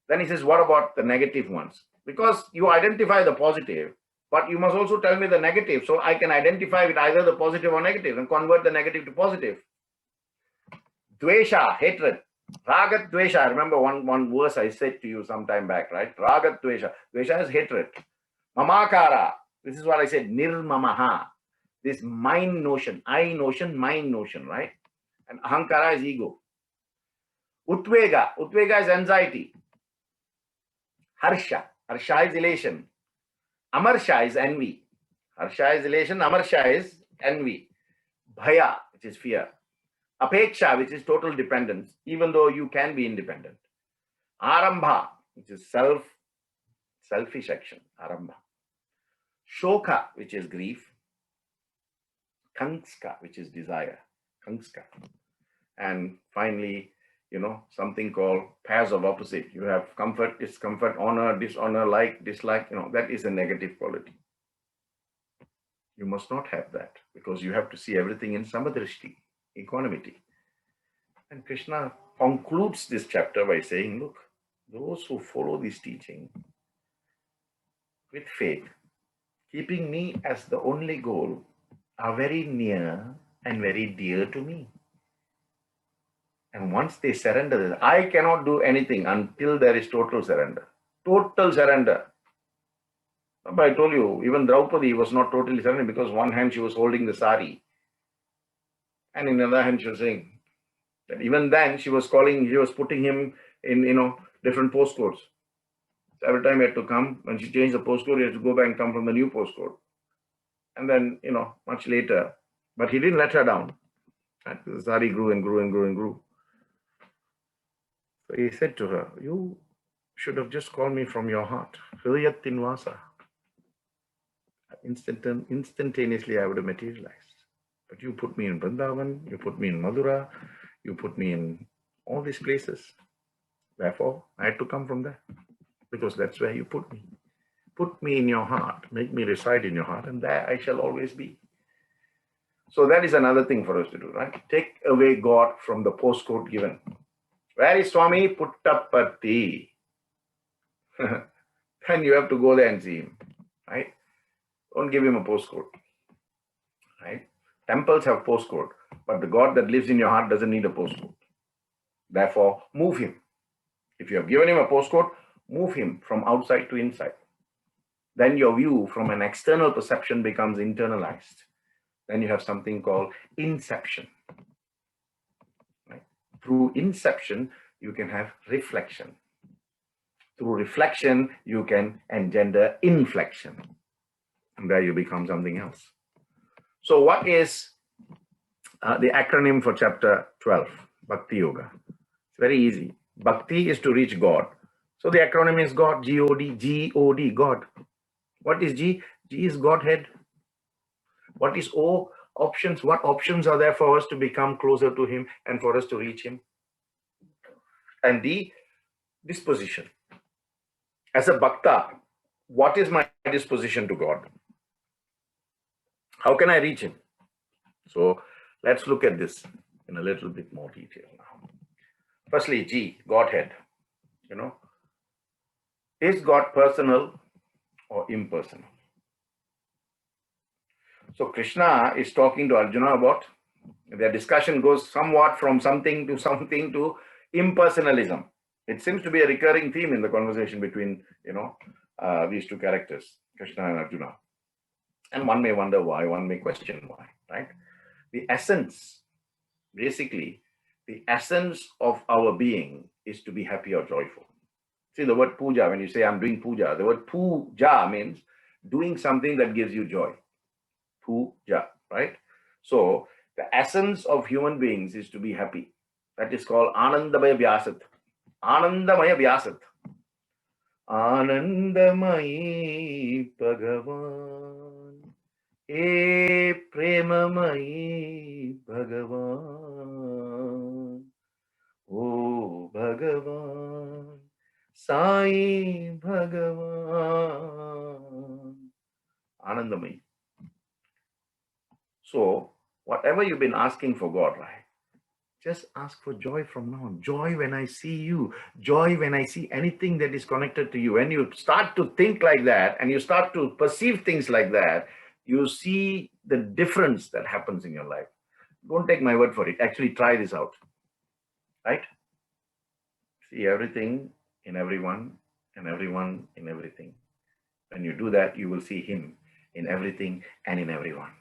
then he says, what about the negative ones? Because you identify the positive, But you must also tell me the negative, so I can identify with either the positive or negative and convert the negative to positive. Dvesha, hatred. Ragat Dvesha. I remember one verse I said to you some time back, right? Ragat Dvesha. Dvesha is hatred. Mamakara. This is what I said. Nirmamaha. This mind notion, I notion, mind notion, right? And ahankara is ego. Utvega. Utvega is anxiety. Harsha. Harsha is elation. Amarsha is envy. Harsha is elation. Amarsha is envy. Bhaya, which is fear. Apeksha, which is total dependence, even though you can be independent. Arambha, which is selfish action. Arambha. Shoka, which is grief. Kangska, which is desire. Kangska. And finally, something called pairs of opposite. You have comfort, discomfort, honor, dishonor, like, dislike, that is a negative quality. You must not have that, because you have to see everything in samadrishti, equanimity. And Krishna concludes this chapter by saying, look, those who follow this teaching with faith, keeping me as the only goal, are very near and very dear to me. And once they surrender, I cannot do anything until there is total surrender. Total surrender. But I told you, even Draupadi was not totally surrendering, because one hand she was holding the sari, and in another hand she was saying that even then she was putting him in different postcodes. So every time he had to come, when she changed the postcode, he had to go back and come from the new postcode. And then, much later, but he didn't let her down. And the sari grew and grew and grew and grew. So he said to her, you should have just called me from your heart. Hridayat Tinvasa. Instantaneously I would have materialized. But you put me in Vrindavan, you put me in Madura, you put me in all these places. Therefore, I had to come from there, because that's where you put me. Put me in your heart, make me reside in your heart, and there I shall always be. So that is another thing for us to do, right? Take away God from the postcode given. Where is Swami Puttapati? Then you have to go there and see him, right? Don't give him a postcode, right? Temples have postcode, but the God that lives in your heart doesn't need a postcode. Therefore, move him. If you have given him a postcode, move him from outside to inside. Then your view from an external perception becomes internalized. Then you have something called inception. Right? Through inception, you can have reflection. Through reflection, you can engender inflection. And there you become something else. So what is the acronym for chapter 12, Bhakti Yoga? It's very easy. Bhakti is to reach God. So the acronym is God, G-O-D, G-O-D, God. What is G? G is Godhead. What is O? Options. What options are there for us to become closer to Him and for us to reach Him? And D, disposition. As a Bhakta, what is my disposition to God? How can I reach Him? So let's look at this in a little bit more detail now. Firstly, G, Godhead. Is God personal or impersonal? So Krishna is talking to Arjuna about, their discussion goes somewhat from something to impersonalism. It seems to be a recurring theme in the conversation between, these two characters, Krishna and Arjuna. And one may wonder why, one may question why, right? The essence, basically, the essence of our being is to be happy or joyful. See the word puja, when you say I'm doing puja, the word puja means doing something that gives you joy. Puja, right? So the essence of human beings is to be happy. That is called Anandamaya Vyasat. Anandamaya Vyasat. Anandamayi Bhagavan. E Premamayi Bhagavan. O Bhagavan. Sai Bhagavan. Anandamayi. So, whatever you've been asking for God, right? Just ask for joy from now on. Joy when I see you. Joy when I see anything that is connected to you. When you start to think like that and you start to perceive things like that, you see the difference that happens in your life. Don't take my word for it. Actually, try this out. Right? See everything in everyone and everyone in everything. When you do that, you will see him in everything and in everyone.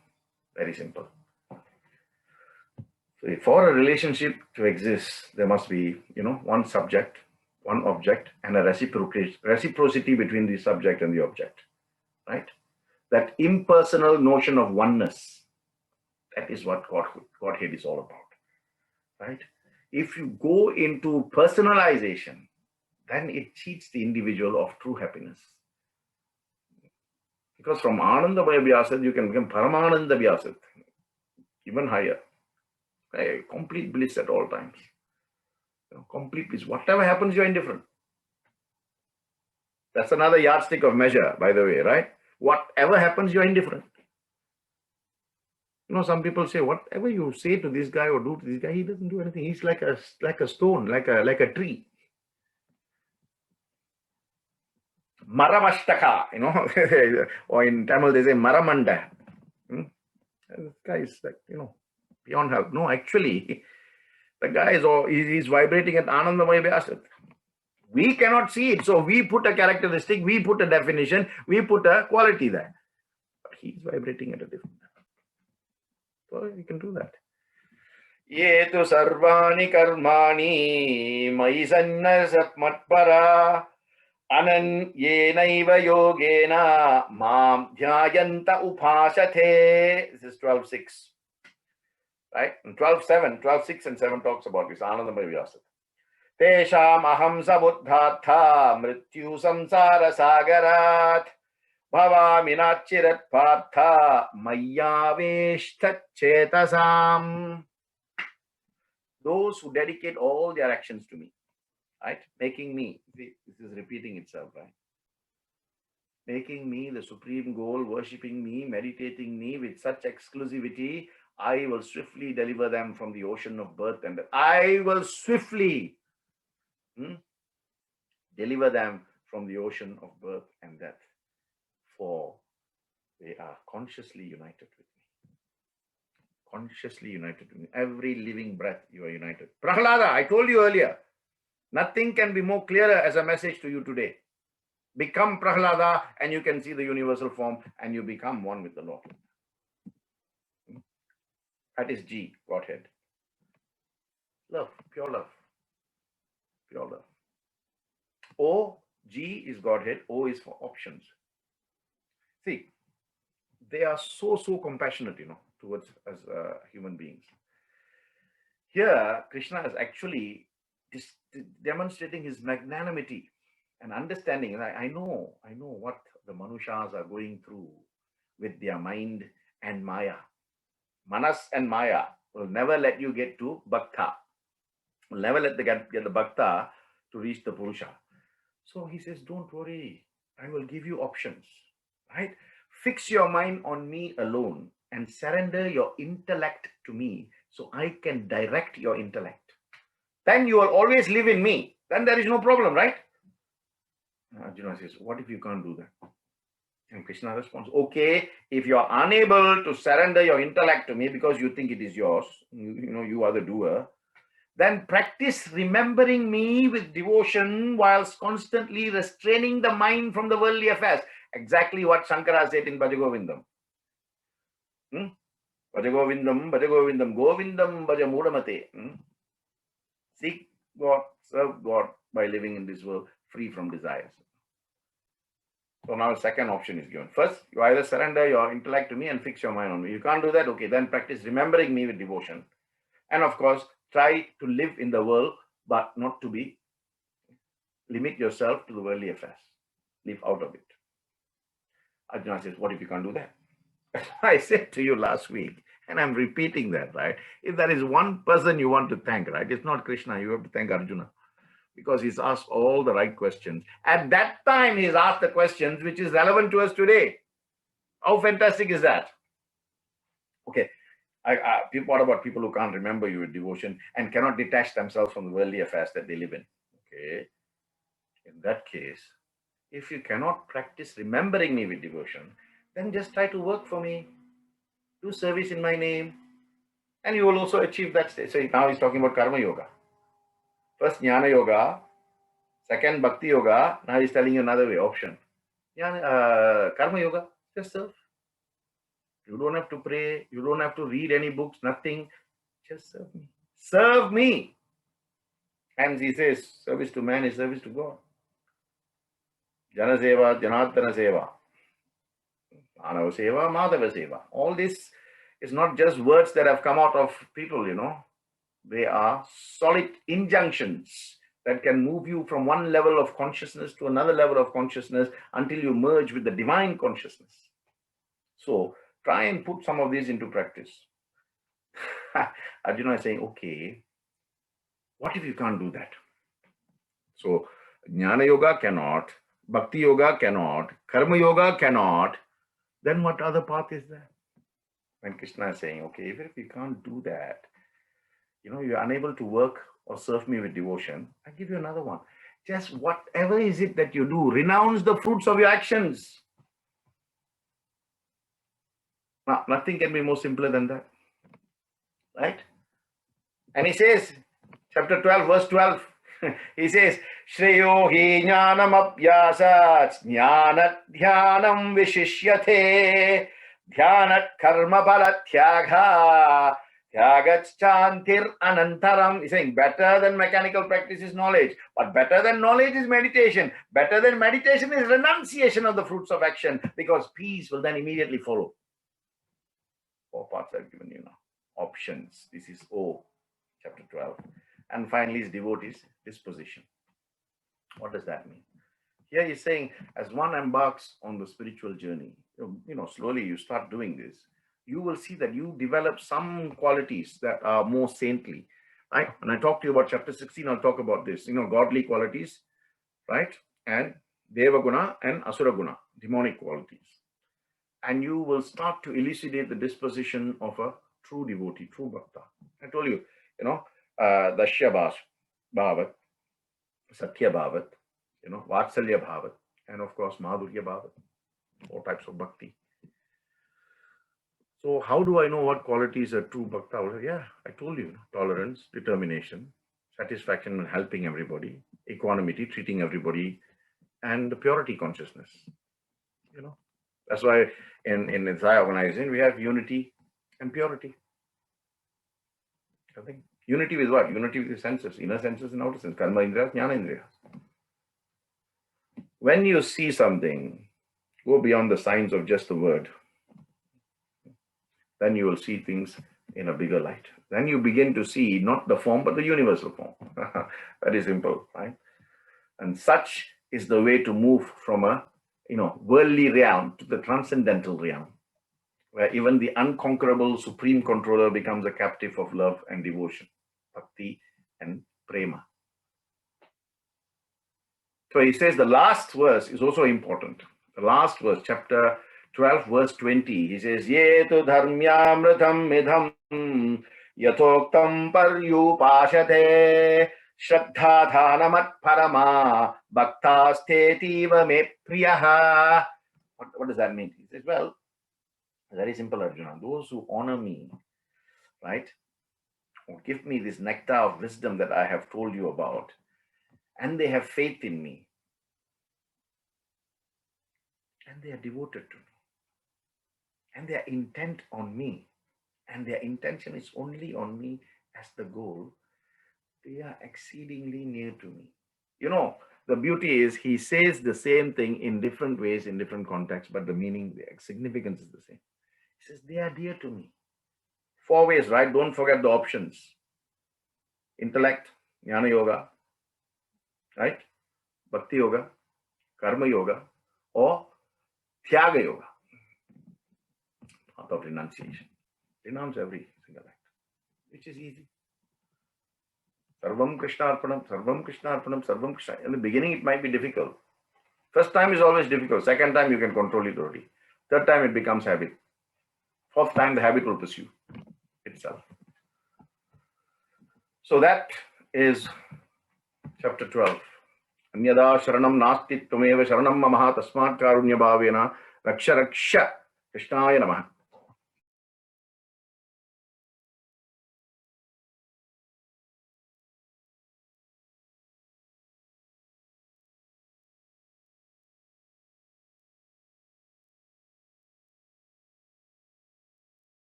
Very simple. So for a relationship to exist, there must be, one subject, one object, and a reciprocity between the subject and the object, right? That impersonal notion of oneness, that is what Godhead is all about, right? If you go into personalization, then it cheats the individual of true happiness. Because from Ananda Vyasa, you can become Paramananda Vyasa, even higher. A complete bliss at all times. Complete bliss. Whatever happens, you're indifferent. That's another yardstick of measure, by the way, right? Whatever happens, you're indifferent. Some people say, whatever you say to this guy or do to this guy, he doesn't do anything. He's like a stone, like a tree. Maramashtaka, or in Tamil they say Maramanda. This guy is like, beyond help. No, actually, the guy is vibrating at Anandamaya Vyasa. We cannot see it. So we put a characteristic, we put a definition, we put a quality there. But he's vibrating at a different level. So you can do that. Yetu sarvani karmani mai sannasat matpara anan yenaiva yogena mam dhyayanta upasate. This is 12.6. Right? And 12.6 and 7 talks about this. Anandamaya Vyasa. Tesham aham sabuddhatha mrityu samsara sagarat bhavami nachirat partha mayyaveshtat chetasam. Those who dedicate all their actions to me, right? Making me, this is repeating itself, right? Making me the supreme goal, worshipping me, meditating me with such exclusivity, I will swiftly deliver them from the ocean of birth and death. I will swiftly deliver them from the ocean of birth and death, for they are consciously united with me. Consciously united with me. Every living breath you are united. Prahlada, I told you earlier, nothing can be more clearer as a message to you today. Become Prahlada and you can see the universal form and you become one with the Lord. That is G, Godhead. Love, pure love. Pure love. O, G is Godhead. O is for options. See, they are so compassionate, towards us human beings. Here, Krishna is actually demonstrating his magnanimity and understanding. And I know what the Manushas are going through with their mind and Maya. Manas and Maya will never let you get to Bhakta. Will never let get the Bhakta to reach the Purusha. So he says, don't worry. I will give you options. Right? Fix your mind on me alone and surrender your intellect to me so I can direct your intellect. Then you will always live in me. Then there is no problem, right? Arjuna says, what if you can't do that? And Krishna responds, okay, if you are unable to surrender your intellect to me because you think it is yours, you are the doer, then practice remembering me with devotion whilst constantly restraining the mind from the worldly affairs. Exactly what Shankara said in Bhajagovindam. Bhajagovindam, Bhajagovindam, Govindam, Bhajamudamate. Seek God, serve God by living in this world free from desires. So now the second option is given. First, you either surrender your intellect to me and fix your mind on me. You can't do that, okay, then practice remembering me with devotion. And of course, try to live in the world, but not to limit yourself to the worldly affairs. Live out of it. Arjuna says, what if you can't do that? I said to you last week, and I'm repeating that, right? If there is one person you want to thank, right? It's not Krishna, you have to thank Arjuna. Because he's asked all the right questions. At that time, he's asked the questions which is relevant to us today. How fantastic is that? Okay. What about people who can't remember you with devotion and cannot detach themselves from the worldly affairs that they live in? Okay. In that case, if you cannot practice remembering me with devotion, then just try to work for me, do service in my name, and you will also achieve that state. So now he's talking about karma yoga. First jnana yoga, second bhakti yoga. Now he's telling you another way, option. Karma yoga, just serve. You don't have to pray. You don't have to read any books, nothing. Just serve me. Serve me. And he says, service to man is service to God. Jana seva, janatana seva. Manava seva, madhava seva. All this is not just words that have come out of people, They are solid injunctions that can move you from one level of consciousness to another level of consciousness until you merge with the divine consciousness. So try and put some of these into practice. Arjuna is saying, okay, what if you can't do that? So Jnana Yoga cannot, Bhakti Yoga cannot, Karma Yoga cannot. Then what other path is there? When Krishna is saying, okay, even if you can't do that, you're unable to work or serve me with devotion, I give you another one. Just whatever is it that you do, renounce the fruits of your actions. Now, nothing can be more simpler than that. Right? And he says, chapter 12, verse 12, he says, Shreyo hi jnanam apyasat jnanat dhyanam vishishyate dhyanat karma bala tyagha tyagats chantir anantaram. He's saying better than mechanical practice is knowledge, but better than knowledge is meditation. Better than meditation is renunciation of the fruits of action, because peace will then immediately follow. 4 parts I've given you now. Options. This is O, chapter 12. And finally is devotees' disposition. What does that mean? Here he's saying, as one embarks on the spiritual journey, slowly you start doing this, you will see that you develop some qualities that are more saintly. Right? When I talk to you about chapter 16, I'll talk about this, godly qualities, right? And Deva Guna and Asura Guna, demonic qualities. And you will start to elucidate the disposition of a true devotee, true bhakta. I told you, Dashya Bhavat, Satya Bhavat, Vatsalya Bhavat, and of course Madhurya Bhavat, 4 types of bhakti. So how do I know what qualities are true bhakta? Yeah, I told you, tolerance, determination, satisfaction in helping everybody, equanimity, treating everybody, and the purity consciousness. That's why in Sai organization, we have unity and purity. I think unity with what? Unity with the senses, inner senses and outer senses, karma indriyas, jnana indriyas. When you see something, go beyond the signs of just the word. Then you will see things in a bigger light. Then you begin to see not the form, but the universal form. Very simple, right? And such is the way to move from a worldly realm to the transcendental realm, where even the unconquerable supreme controller becomes a captive of love and devotion, bhakti and prema. So he says the last verse is also important. The last verse, chapter 12, verse 20, he says, Yetu dharmyamritam midham yathoktam paryupashate Shraddha dhanamat parama bhaktastetiva me priyaha. What does that mean? He says, well, very simple, Arjuna. Those who honor me, right, or give me this nectar of wisdom that I have told you about, and they have faith in me, and they are devoted to me, and they are intent on me, and their intention is only on me as the goal, they are exceedingly near to me. The beauty is he says the same thing in different ways, in different contexts, but the meaning, the significance is the same. He says, they are dear to me. 4 ways, right? Don't forget the options. Intellect, Jnana Yoga, right? Bhakti Yoga, Karma Yoga, or Tyaga Yoga. Path of renunciation. Renounce every single act, which is easy. Sarvam Krishna Arpanam, Sarvam Krishna Arpanam, Sarvam Krishna. In the beginning, it might be difficult. First time is always difficult. Second time, you can control it already. Third time, it becomes habit. Fourth time, the habit will pursue. itself. So that is chapter 12. Anyada sharanam nasti tvameva sharanam mamaha tasmat karunya bhavena raksha raksha Krishnaya namaha.